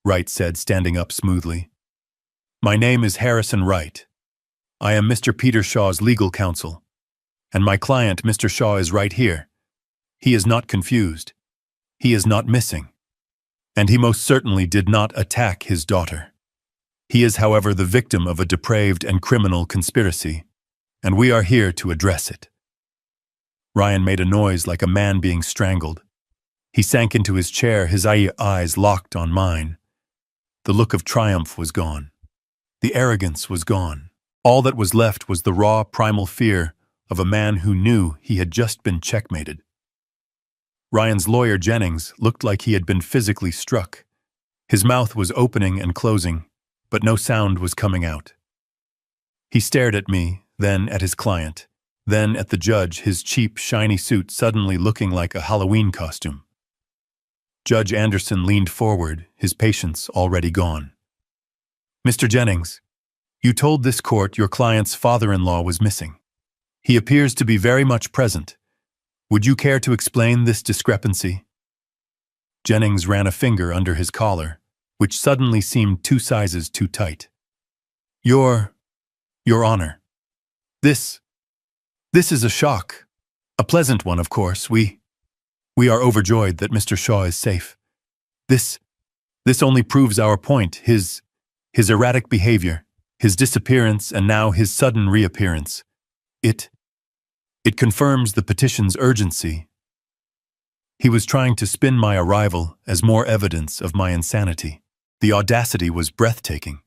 Wright said, standing up smoothly. My name is Harrison Wright. I am Mr. Peter Shaw's legal counsel, and my client, Mr. Shaw, is right here. He is not confused. He is not missing. And he most certainly did not attack his daughter. He is, however, the victim of a depraved and criminal conspiracy, and we are here to address it. Ryan made a noise like a man being strangled. He sank into his chair, his eyes locked on mine. The look of triumph was gone. The arrogance was gone. All that was left was the raw, primal fear of a man who knew he had just been checkmated. Ryan's lawyer, Jennings, looked like he had been physically struck. His mouth was opening and closing, but no sound was coming out. He stared at me, then at his client, then at the judge, his cheap, shiny suit suddenly looking like a Halloween costume. Judge Anderson leaned forward, his patience already gone. Mr. Jennings, you told this court your client's father-in-law was missing. He appears to be very much present. Would you care to explain this discrepancy? Jennings ran a finger under his collar, which suddenly seemed 2 sizes too tight. Your Honor, this is a shock. A pleasant one, of course. We are overjoyed that Mr. Shaw is safe. This only proves our point, his erratic behavior, his disappearance, and now his sudden reappearance. It confirms the petition's urgency. He was trying to spin my arrival as more evidence of my insanity. The audacity was breathtaking.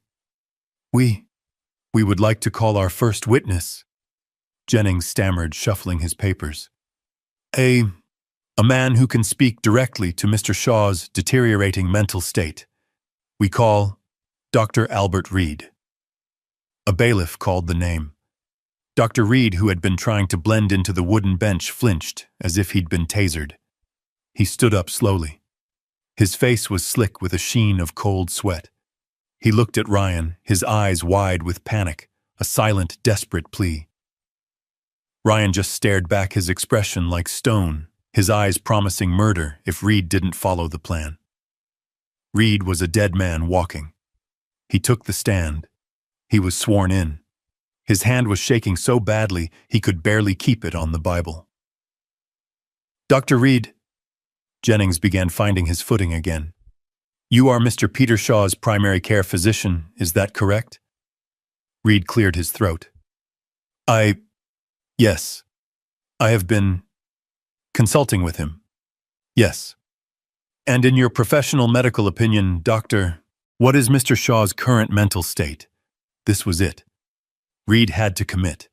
We would like to call our first witness, Jennings stammered, shuffling his papers. A man who can speak directly to Mr. Shaw's deteriorating mental state. We call Dr. Albert Reed. A bailiff called the name. Dr. Reed, who had been trying to blend into the wooden bench, flinched as if he'd been tasered. He stood up slowly. His face was slick with a sheen of cold sweat. He looked at Ryan, his eyes wide with panic, a silent, desperate plea. Ryan just stared back, his expression like stone, his eyes promising murder if Reed didn't follow the plan. Reed was a dead man walking. He took the stand. He was sworn in. His hand was shaking so badly he could barely keep it on the Bible. Dr. Reed, Jennings began finding his footing again. You are Mr. Peter Shaw's primary care physician, is that correct? Reed cleared his throat. Yes. I have been consulting with him. Yes. And in your professional medical opinion, Doctor, what is Mr. Shaw's current mental state? This was it. Reed had to commit.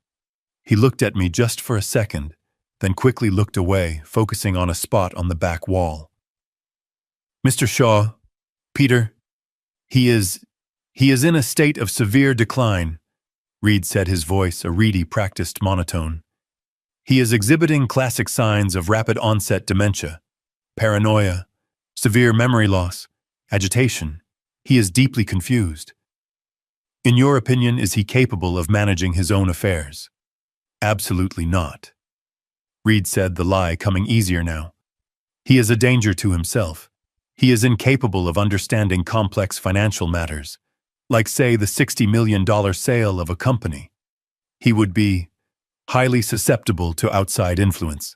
He looked at me just for a second, then quickly looked away, focusing on a spot on the back wall. Mr. Shaw, Peter, he is in a state of severe decline, Reed said, his voice a reedy, practiced monotone. He is exhibiting classic signs of rapid onset dementia, paranoia, severe memory loss, agitation. He is deeply confused. In your opinion, is he capable of managing his own affairs? Absolutely not. Reed said, the lie coming easier now. He is a danger to himself. He is incapable of understanding complex financial matters, like, say, the $60 million sale of a company. He would be highly susceptible to outside influence.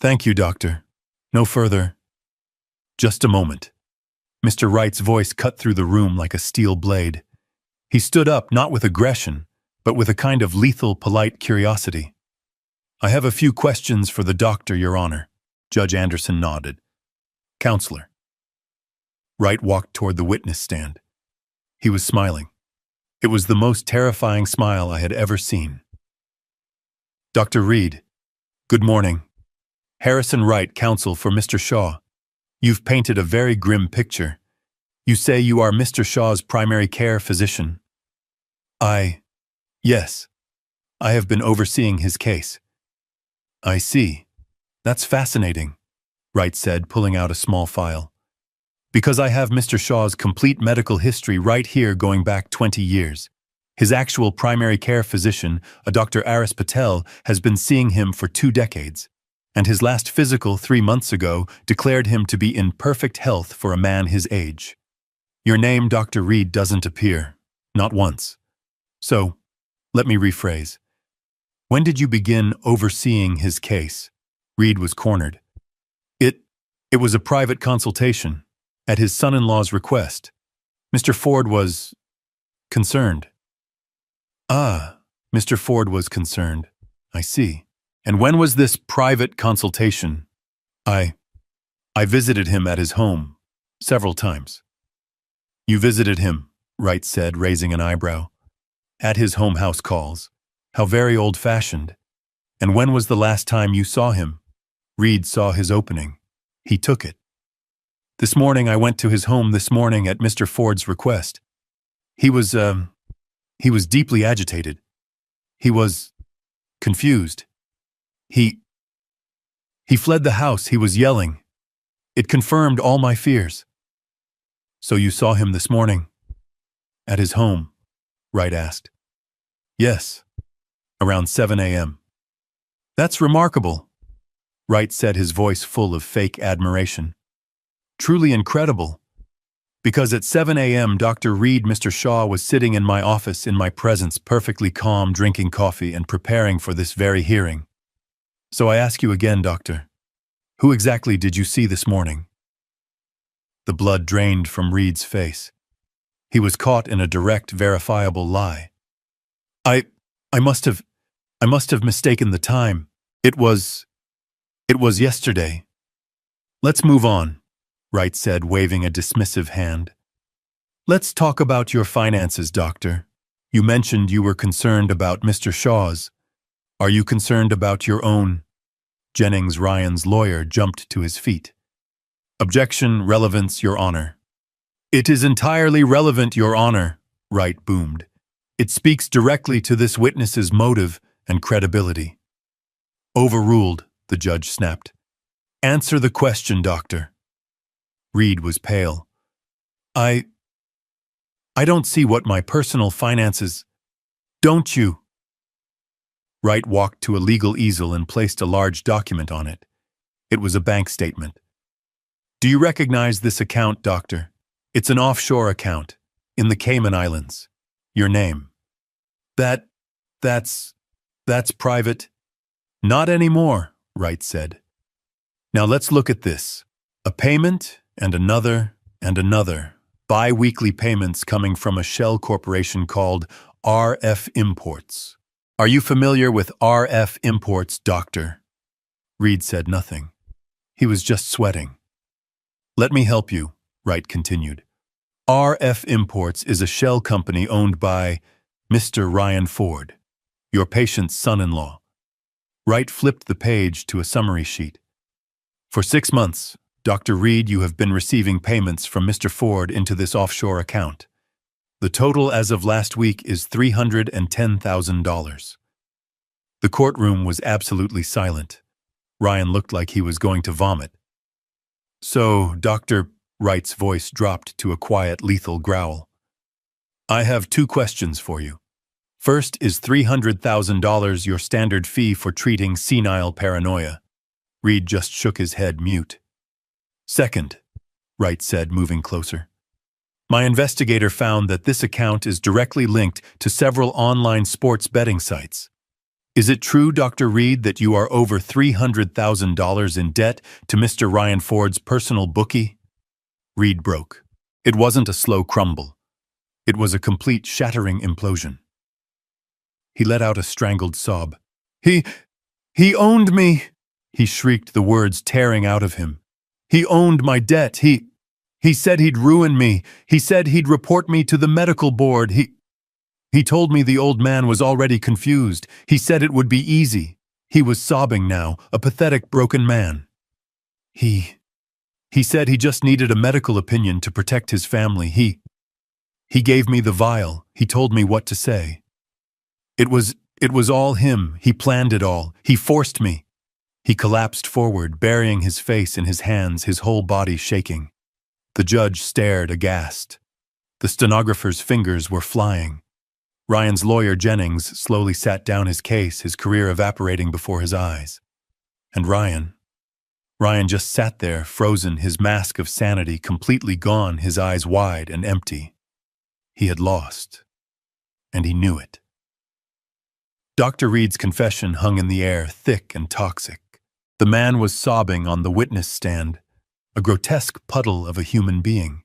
Thank you, Doctor. No further. Just a moment. Mr. Wright's voice cut through the room like a steel blade. He stood up, not with aggression, but with a kind of lethal, polite curiosity. I have a few questions for the doctor, Your Honor. Judge Anderson nodded. Counselor. Wright walked toward the witness stand. He was smiling. It was the most terrifying smile I had ever seen. Dr. Reed. Good morning. Harrison Wright, counsel for Mr. Shaw. You've painted a very grim picture. You say you are Mr. Shaw's primary care physician. Yes. I have been overseeing his case. I see. That's fascinating, Wright said, pulling out a small file. Because I have Mr. Shaw's complete medical history right here going back 20 years. His actual primary care physician, a Dr. Aris Patel, has been seeing him for 2 decades, and his last physical 3 months ago declared him to be in perfect health for a man his age. Your name, Dr. Reed, doesn't appear, not once. So, let me rephrase. When did you begin overseeing his case? Reed was cornered. It was a private consultation, at his son-in-law's request. Mr. Ford was concerned. Ah, Mr. Ford was concerned. I see. And when was this private consultation? I visited him at his home several times. You visited him, Wright said, raising an eyebrow. At his home house calls. How very old-fashioned. And when was the last time you saw him? Reed saw his opening. He took it. This morning I went to his home this morning at Mr. Ford's request. He was deeply agitated. He was confused. He fled the house. He was yelling. It confirmed all my fears. So you saw him this morning? At his home? Wright asked. Yes, around 7 a.m. That's remarkable, Wright said, his voice full of fake admiration. Truly incredible. Because at 7 a.m. Dr. Reed, Mr. Shaw was sitting in my office in my presence, perfectly calm, drinking coffee and preparing for this very hearing. So I ask you again, doctor, who exactly did you see this morning? The blood drained from Reed's face. He was caught in a direct, verifiable lie. I must have mistaken the time. It was yesterday. Let's move on, Wright said, waving a dismissive hand. Let's talk about your finances, doctor. You mentioned you were concerned about Mr. Shaw's. Are you concerned about your own? Jennings, Ryan's lawyer, jumped to his feet. Objection, relevance, Your Honor. It is entirely relevant, Your Honor, Wright boomed. It speaks directly to this witness's motive and credibility. Overruled, the judge snapped. Answer the question, doctor. Reed was pale. I don't see what my personal finances... Don't you? Wright walked to a legal easel and placed a large document on it. It was a bank statement. Do you recognize this account, doctor? It's an offshore account, in the Cayman Islands. Your name. That's private. Not anymore, Wright said. Now let's look at this. A payment and another and another. Bi-weekly payments coming from a shell corporation called RF Imports. Are you familiar with RF Imports, doctor? Reed said nothing. He was just sweating. Let me help you, Wright continued. RF Imports is a shell company owned by Mr. Ryan Ford, your patient's son-in-law. Wright flipped the page to a summary sheet. For 6 months, Dr. Reed, you have been receiving payments from Mr. Ford into this offshore account. The total as of last week is $310,000. The courtroom was absolutely silent. Ryan looked like he was going to vomit. So, Dr. Wright's voice dropped to a quiet, lethal growl. I have 2 questions for you. First, is $300,000 your standard fee for treating senile paranoia? Reed just shook his head, mute. Second, Wright said, moving closer. My investigator found that this account is directly linked to several online sports betting sites. Is it true, Dr. Reed, that you are over $300,000 in debt to Mr. Ryan Ford's personal bookie? Reed broke. It wasn't a slow crumble. It was a complete shattering implosion. He let out a strangled sob. He owned me, he shrieked, the words tearing out of him. He owned my debt. He said he'd ruin me. He said he'd report me to the medical board. He told me the old man was already confused. He said it would be easy. He was sobbing now, a pathetic, broken man. He said he just needed a medical opinion to protect his family. He gave me the vial. He told me what to say. It was all him. He planned it all. He forced me. He collapsed forward, burying his face in his hands, his whole body shaking. The judge stared aghast. The stenographer's fingers were flying. Ryan's lawyer, Jennings, slowly sat down his case, his career evaporating before his eyes. And Ryan just sat there, frozen, his mask of sanity completely gone, his eyes wide and empty. He had lost, and he knew it. Dr. Reed's confession hung in the air, thick and toxic. The man was sobbing on the witness stand, a grotesque puddle of a human being.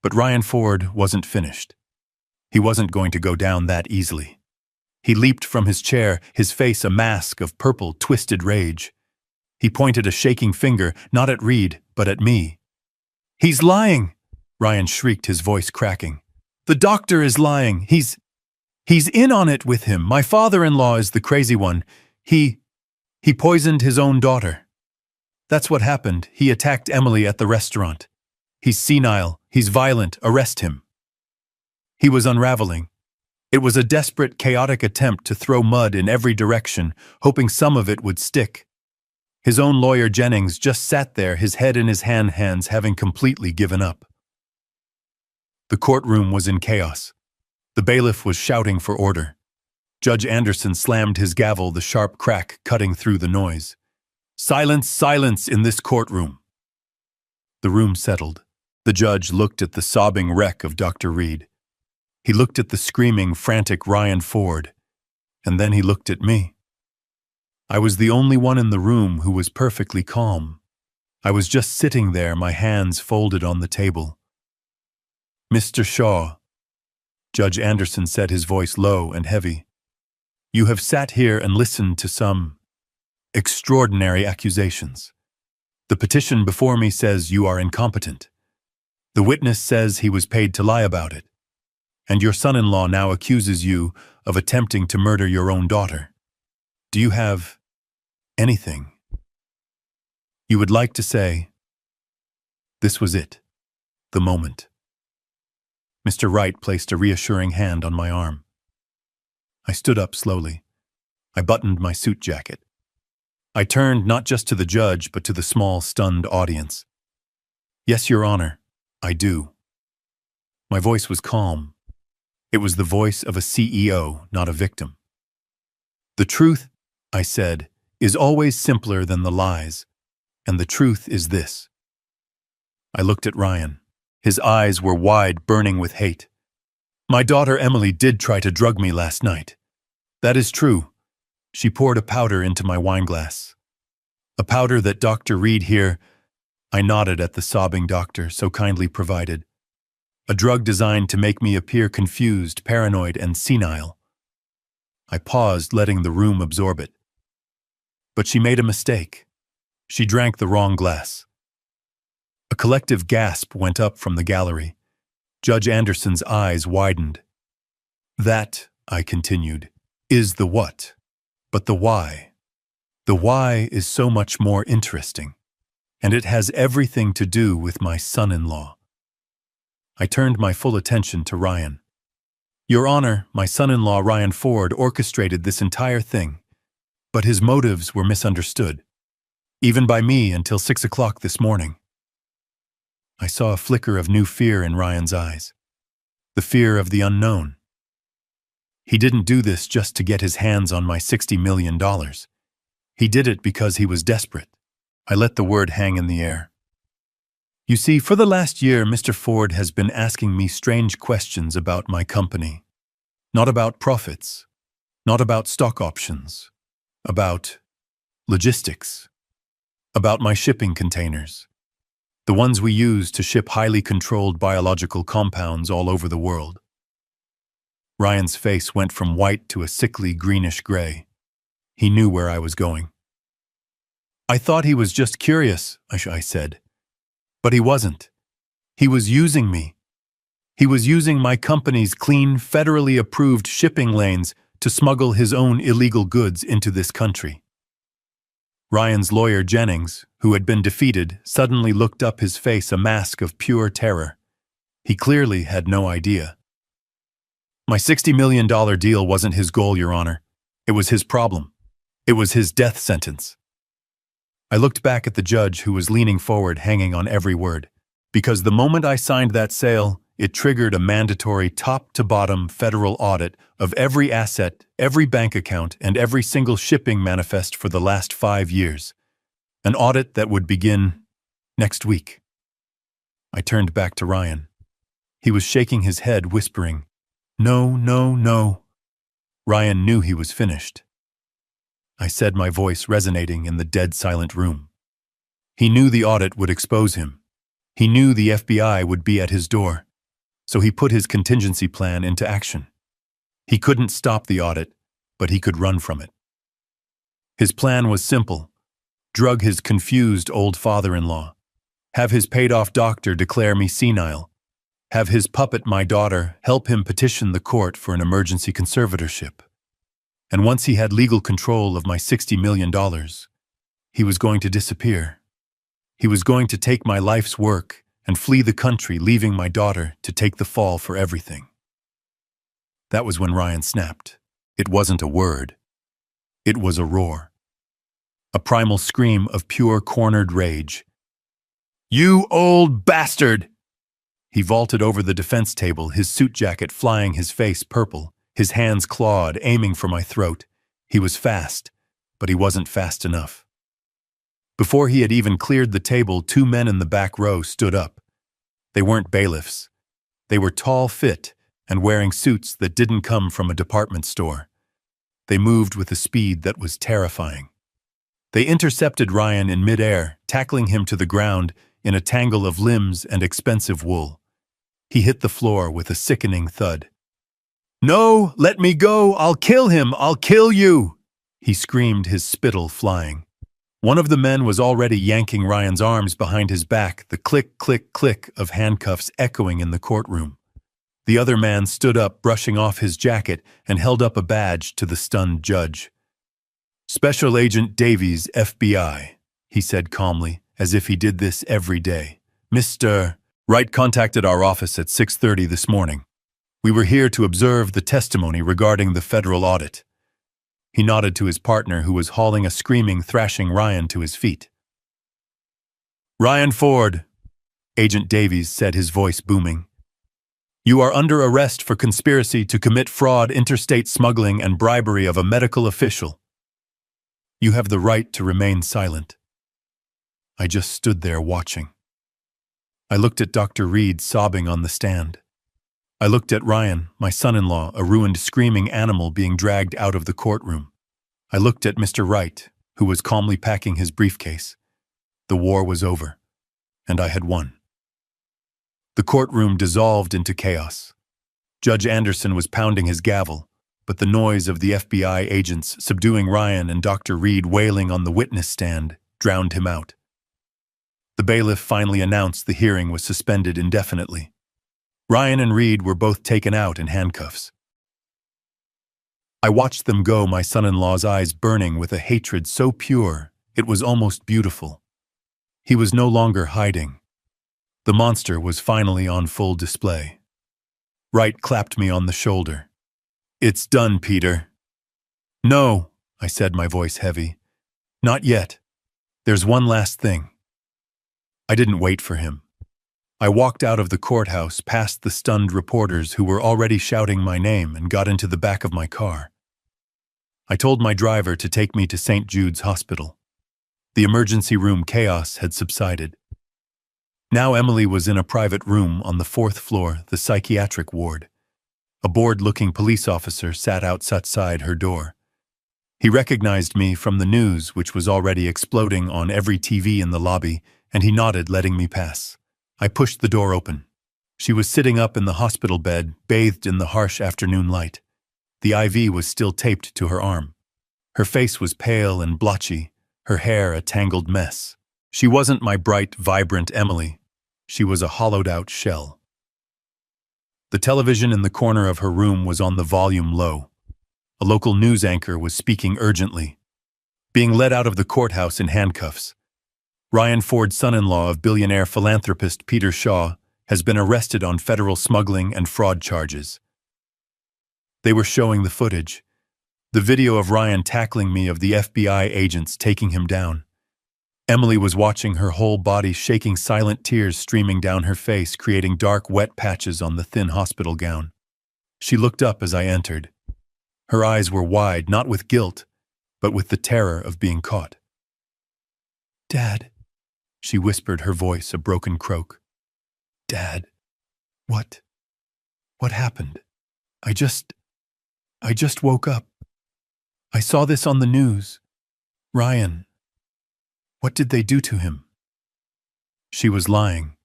But Ryan Ford wasn't finished. He wasn't going to go down that easily. He leaped from his chair, his face a mask of purple, twisted rage. He pointed a shaking finger, not at Reed, but at me. He's lying, Ryan shrieked, his voice cracking. The doctor is lying. He's in on it with him. My father-in-law is the crazy one. He poisoned his own daughter. That's what happened. He attacked Emily at the restaurant. He's senile. He's violent. Arrest him. He was unraveling. It was a desperate, chaotic attempt to throw mud in every direction, hoping some of it would stick. His own lawyer Jennings just sat there, his head in his hands, having completely given up. The courtroom was in chaos. The bailiff was shouting for order. Judge Anderson slammed his gavel, the sharp crack cutting through the noise. "Silence, silence in this courtroom." The room settled. The judge looked at the sobbing wreck of Dr. Reed. He looked at the screaming, frantic Ryan Ford. And then he looked at me. I was the only one in the room who was perfectly calm. I was just sitting there, my hands folded on the table. "Mr. Shaw," Judge Anderson said, his voice low and heavy, "you have sat here and listened to some extraordinary accusations. The petition before me says you are incompetent. The witness says he was paid to lie about it. And your son-in-law now accuses you of attempting to murder your own daughter. Do you have anything you would like to say?" This was it, the moment. Mr. Wright placed a reassuring hand on my arm. I stood up slowly. I buttoned my suit jacket. I turned not just to the judge, but to the small, stunned audience. "Yes, Your Honor, I do." My voice was calm. It was the voice of a CEO, not a victim. "The truth," I said, "is always simpler than the lies, and the truth is this." I looked at Ryan. His eyes were wide, burning with hate. "My daughter Emily did try to drug me last night. That is true. She poured a powder into my wineglass. A powder that Dr. Reed here," I nodded at the sobbing doctor, so kindly provided. "A drug designed to make me appear confused, paranoid, and senile." I paused, letting the room absorb it. "But she made a mistake. She drank the wrong glass." A collective gasp went up from the gallery. Judge Anderson's eyes widened. "That," I continued, "is the what. But the why. The why is so much more interesting. And it has everything to do with my son-in-law." I turned my full attention to Ryan. "Your Honor, my son-in-law Ryan Ford orchestrated this entire thing. But his motives were misunderstood. Even by me until 6 o'clock this morning." I saw a flicker of new fear in Ryan's eyes. The fear of the unknown. He didn't do this just to get his hands on my $60 million. He did it because he was desperate. I let the word hang in the air. "You see, for the last year, Mr. Ford has been asking me strange questions about my company. Not about profits. Not about stock options. About logistics. About my shipping containers. The ones we use to ship highly controlled biological compounds all over the world." Ryan's face went from white to a sickly greenish gray. He knew where I was going. "I thought he was just curious," I said. "But he wasn't. He was using me. He was using my company's clean, federally approved shipping lanes to smuggle his own illegal goods into this country." Ryan's lawyer Jennings, who had been defeated, suddenly looked up, his face a mask of pure terror. He clearly had no idea. "My $60 million deal wasn't his goal, Your Honor. It was his problem. It was his death sentence." I looked back at the judge, who was leaning forward, hanging on every word. Because the moment I signed that sale, it triggered a mandatory top-to-bottom federal audit of every asset, every bank account, and every single shipping manifest for the last 5 years. An audit that would begin next week. I turned back to Ryan. He was shaking his head, whispering, "No, no, no." Ryan knew he was finished. I said, my voice resonating in the dead silent room. He knew the audit would expose him. He knew the FBI would be at his door. So he put his contingency plan into action. He couldn't stop the audit, but he could run from it. His plan was simple. Drug his confused old father-in-law. Have his paid-off doctor declare me senile. Have his puppet, my daughter, help him petition the court for an emergency conservatorship. And once he had legal control of my $60 million, he was going to disappear. He was going to take my life's work and flee the country, leaving my daughter to take the fall for everything. That was when Ryan snapped. It wasn't a word. It was a roar. a primal scream of pure cornered rage. "You old bastard!" He vaulted over the defense table, his suit jacket flying, his face purple, his hands clawed, aiming for my throat. He was fast, but he wasn't fast enough. Before he had even cleared the table, two men in the back row stood up. They weren't bailiffs. They were tall, fit, and wearing suits that didn't come from a department store. They moved with a speed that was terrifying. They intercepted Ryan in midair, tackling him to the ground in a tangle of limbs and expensive wool. He hit the floor with a sickening thud. "No, let me go! I'll kill him! I'll kill you!" he screamed, his spittle flying. One of the men was already yanking Ryan's arms behind his back, the click, click, click of handcuffs echoing in the courtroom. The other man stood up, brushing off his jacket, and held up a badge to the stunned judge. "Special Agent Davies, FBI," he said calmly, as if he did this every day. "Mr. Wright contacted our office at 6:30 this morning. We were here to observe the testimony regarding the federal audit." He nodded to his partner, who was hauling a screaming, thrashing Ryan to his feet. "Ryan Ford," Agent Davies said, his voice booming. "You are under arrest for conspiracy to commit fraud, interstate smuggling, and bribery of a medical official. You have the right to remain silent." I just stood there watching. I looked at Dr. Reed sobbing on the stand. I looked at Ryan, my son-in-law, a ruined, screaming animal being dragged out of the courtroom. I looked at Mr. Wright, who was calmly packing his briefcase. The war was over, and I had won. The courtroom dissolved into chaos. Judge Anderson was pounding his gavel, but the noise of the FBI agents subduing Ryan and Dr. Reed wailing on the witness stand drowned him out. The bailiff finally announced the hearing was suspended indefinitely. Ryan and Reed were both taken out in handcuffs. I watched them go, my son-in-law's eyes burning with a hatred so pure it was almost beautiful. He was no longer hiding. The monster was finally on full display. Wright clapped me on the shoulder. "It's done, Peter." "No," I said, my voice heavy. "Not yet. There's one last thing." I didn't wait for him. I walked out of the courthouse, past the stunned reporters who were already shouting my name, and got into the back of my car. I told my driver to take me to St. Jude's Hospital. The emergency room chaos had subsided. Now Emily was in a private room on the 4th floor, the psychiatric ward. A bored-looking police officer sat outside her door. He recognized me from the news, which was already exploding on every TV in the lobby, and he nodded, letting me pass. I pushed the door open. She was sitting up in the hospital bed, bathed in the harsh afternoon light. The IV was still taped to her arm. Her face was pale and blotchy, her hair a tangled mess. She wasn't my bright, vibrant Emily. She was a hollowed-out shell. The television in the corner of her room was on the volume low. A local news anchor was speaking urgently. Being led out of the courthouse in handcuffs. Ryan Ford, son-in-law of billionaire philanthropist Peter Shaw, has been arrested on federal smuggling and fraud charges. They were showing the footage. The video of Ryan tackling me, of the FBI agents taking him down. Emily was watching, her whole body shaking, silent tears streaming down her face, creating dark, wet patches on the thin hospital gown. She looked up as I entered. Her eyes were wide, not with guilt, but with the terror of being caught. "Dad," she whispered, her voice a broken croak. "Dad, what happened? I just woke up. I saw this on the news. Ryan, what did they do to him?" She was lying.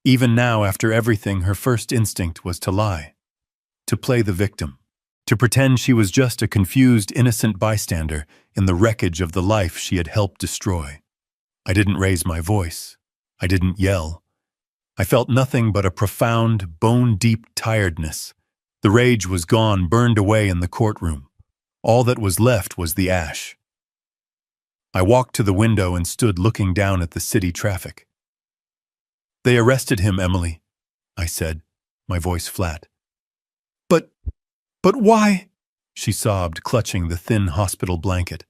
Even now, after everything, her first instinct was to lie, to play the victim, to pretend she was just a confused, innocent bystander in the wreckage of the life she had helped destroy. I didn't raise my voice. I didn't yell. I felt nothing but a profound, bone-deep tiredness. The rage was gone, burned away in the courtroom. All that was left was the ash. I walked to the window and stood looking down at the city traffic. "They arrested him, Emily," I said, my voice flat. But why?" she sobbed, clutching the thin hospital blanket.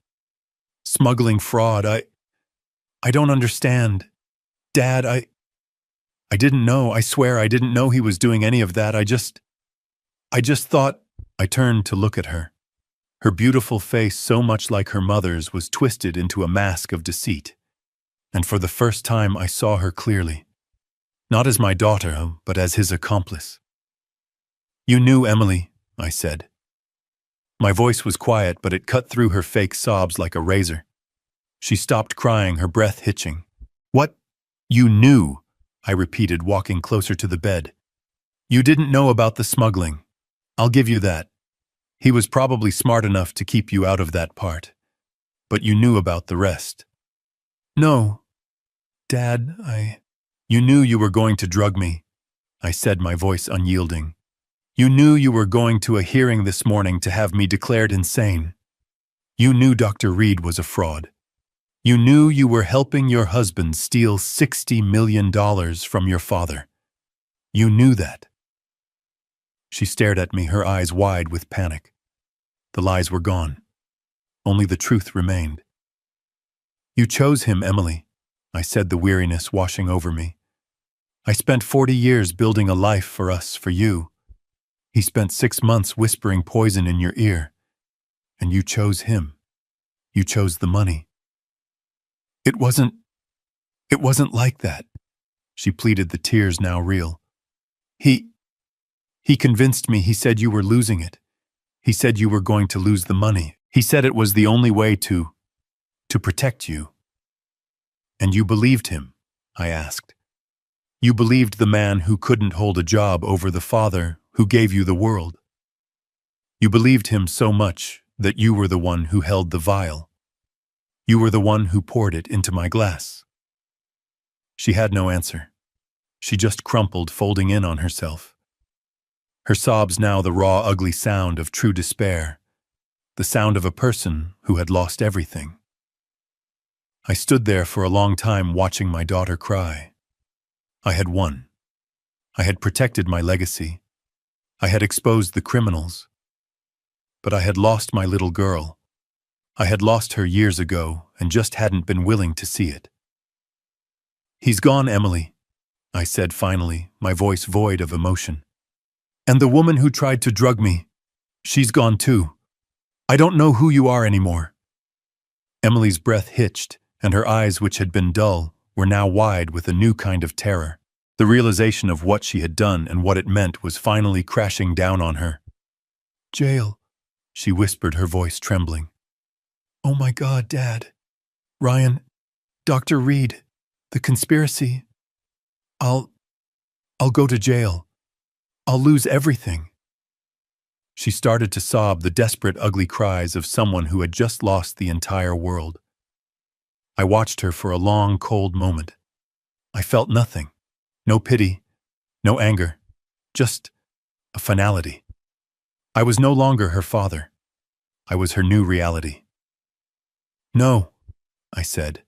Smuggling fraud. I don't understand. Dad, I didn't know. I swear I didn't know he was doing any of that. I just thought. I turned to look at her. Her beautiful face, so much like her mother's, was twisted into a mask of deceit. And for the first time I saw her clearly. Not as my daughter, but as his accomplice. You knew, Emily, I said. My voice was quiet, but it cut through her fake sobs like a razor. She stopped crying, her breath hitching. What? You knew, I repeated, walking closer to the bed. You didn't know about the smuggling. I'll give you that. He was probably smart enough to keep you out of that part. But you knew about the rest. No, Dad, You knew you were going to drug me, I said, my voice unyielding. You knew you were going to a hearing this morning to have me declared insane. You knew Dr. Reed was a fraud. You knew you were helping your husband steal $60 million from your father. You knew that. She stared at me, her eyes wide with panic. The lies were gone. Only the truth remained. You chose him, Emily, I said, the weariness washing over me. I spent 40 years building a life for us, for you. He spent 6 months whispering poison in your ear. And you chose him. You chose the money. It wasn't like that, she pleaded, the tears now real. He convinced me. He said you were losing it. He said you were going to lose the money. He said it was the only way to protect you. And you believed him, I asked. You believed the man who couldn't hold a job over the father who gave you the world. You believed him so much that you were the one who held the vial. You were the one who poured it into my glass. She had no answer. She just crumpled, folding in on herself. Her sobs now the raw, ugly sound of true despair, the sound of a person who had lost everything. I stood there for a long time watching my daughter cry. I had won. I had protected my legacy. I had exposed the criminals. But I had lost my little girl. I had lost her years ago and just hadn't been willing to see it. He's gone, Emily, I said finally, my voice void of emotion. And the woman who tried to drug me, she's gone too. I don't know who you are anymore. Emily's breath hitched, and her eyes, which had been dull, were now wide with a new kind of terror. The realization of what she had done and what it meant was finally crashing down on her. Jail, she whispered, her voice trembling. Oh my God, Dad. Ryan, Dr. Reed, the conspiracy. I'll go to jail. I'll lose everything. She started to sob, the desperate, ugly cries of someone who had just lost the entire world. I watched her for a long, cold moment. I felt nothing. No pity, no anger, just a finality. I was no longer her father. I was her new reality. No, I said.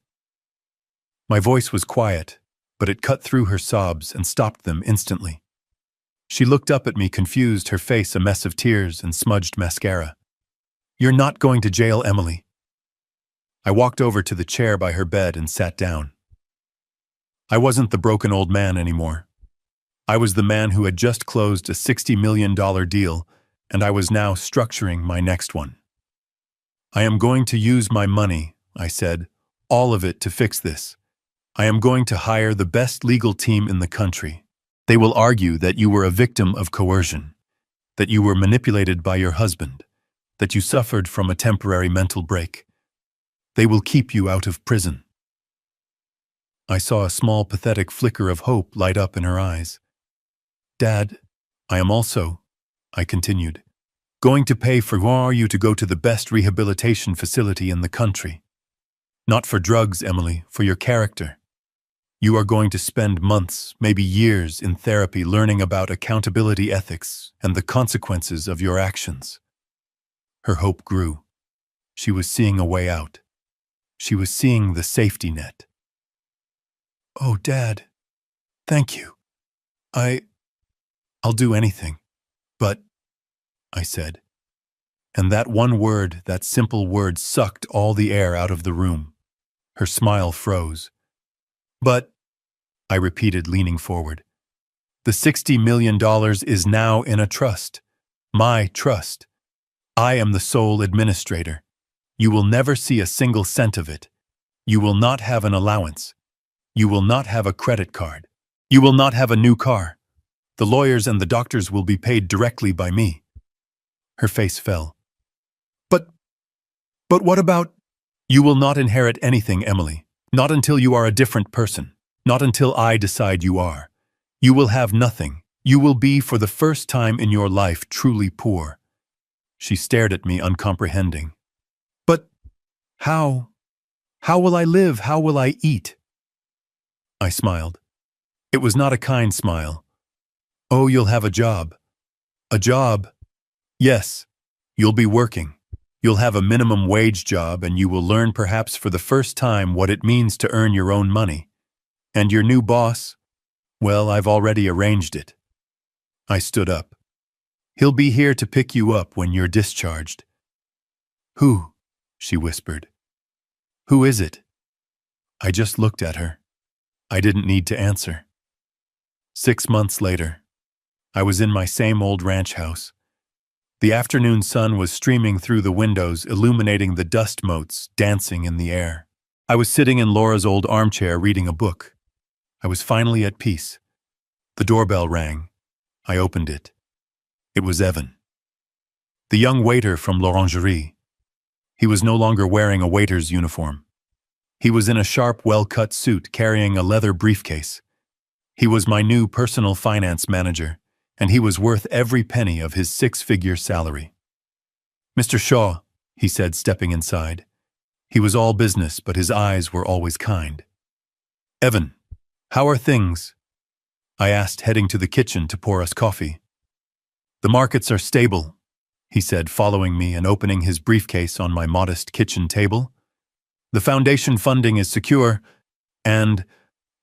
My voice was quiet, but it cut through her sobs and stopped them instantly. She looked up at me, confused, her face a mess of tears and smudged mascara. You're not going to jail, Emily. I walked over to the chair by her bed and sat down. I wasn't the broken old man anymore. I was the man who had just closed a $60 million deal, and I was now structuring my next one. I am going to use my money, I said, all of it to fix this. I am going to hire the best legal team in the country. They will argue that you were a victim of coercion, that you were manipulated by your husband, that you suffered from a temporary mental break. They will keep you out of prison. I saw a small, pathetic flicker of hope light up in her eyes. Dad, I am also, I continued, going to pay for you to go to the best rehabilitation facility in the country. Not for drugs, Emily, for your character. You are going to spend months, maybe years, in therapy learning about accountability ethics and the consequences of your actions. Her hope grew. She was seeing a way out. She was seeing the safety net. Oh, Dad, thank you. I'll do anything. But, I said, And that one word, that simple word, sucked all the air out of the room. Her smile froze. But, I repeated, leaning forward, the $60 million is now in a trust. My trust. I am the sole administrator. You will never see a single cent of it. You will not have an allowance. You will not have a credit card. You will not have a new car. The lawyers and the doctors will be paid directly by me. Her face fell. But what about? You will not inherit anything, Emily. Not until you are a different person. Not until I decide you are. You will have nothing. You will be, for the first time in your life, truly poor. She stared at me, uncomprehending. But how? How will I live? How will I eat? I smiled. It was not a kind smile. Oh, you'll have a job. A job? Yes. You'll be working. You'll have a minimum wage job, and you will learn perhaps for the first time what it means to earn your own money. And your new boss? Well, I've already arranged it. I stood up. He'll be here to pick you up when you're discharged. Who? She whispered. Who is it? I just looked at her. I didn't need to answer. 6 months later, I was in my same old ranch house. The afternoon sun was streaming through the windows, illuminating the dust motes dancing in the air. I was sitting in Laura's old armchair reading a book. I was finally at peace. The doorbell rang. I opened it. It was Evan, the young waiter from l'Orangerie. He was no longer wearing a waiter's uniform. He was in a sharp, well-cut suit, carrying a leather briefcase. He was my new personal finance manager, and he was worth every penny of his 6-figure salary. Mr. Shaw, he said, stepping inside. He was all business, but his eyes were always kind. Evan, how are things? I asked, heading to the kitchen to pour us coffee. The markets are stable, he said, following me and opening his briefcase on my modest kitchen table. The foundation funding is secure, and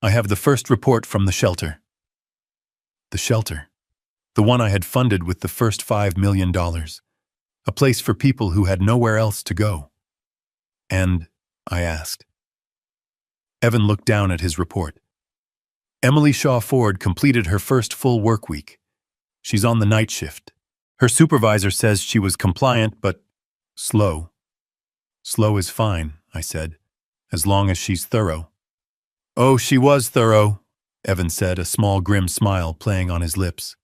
I have the first report from the shelter. The shelter. The one I had funded with the first $5 million. A place for people who had nowhere else to go. And, I asked. Evan looked down at his report. Emily Shaw Ford completed her first full work week. She's on the night shift. Her supervisor says she was compliant, but slow. Slow is fine, I said, as long as she's thorough. Oh, she was thorough, Evan said, a small grim smile playing on his lips.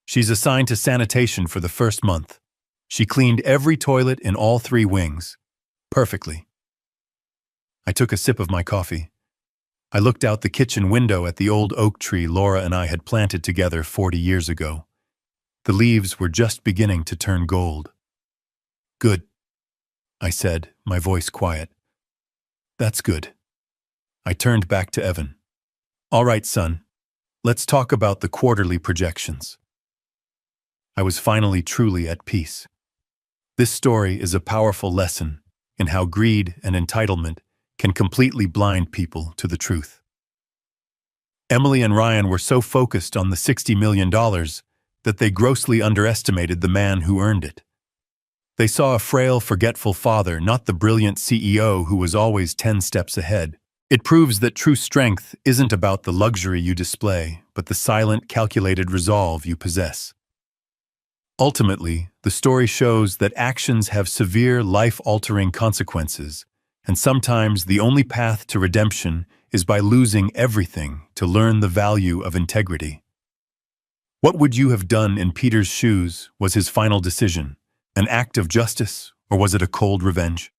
She's assigned to sanitation for the first month. She cleaned every toilet in all 3 wings. Perfectly. I took a sip of my coffee. I looked out the kitchen window at the old oak tree Laura and I had planted together 40 years ago. The leaves were just beginning to turn gold. Good, I said, my voice quiet. That's good. I turned back to Evan. All right, son. Let's talk about the quarterly projections. I was finally truly at peace. This story is a powerful lesson in how greed and entitlement can completely blind people to the truth. Emily and Ryan were so focused on the $60 million that they grossly underestimated the man who earned it. They saw a frail, forgetful father, not the brilliant CEO who was always 10 steps ahead. It proves that true strength isn't about the luxury you display, but the silent, calculated resolve you possess. Ultimately, the story shows that actions have severe, life-altering consequences, and sometimes the only path to redemption is by losing everything to learn the value of integrity. What would you have done in Peter's shoes was his final decision, an act of justice, or was it a cold revenge?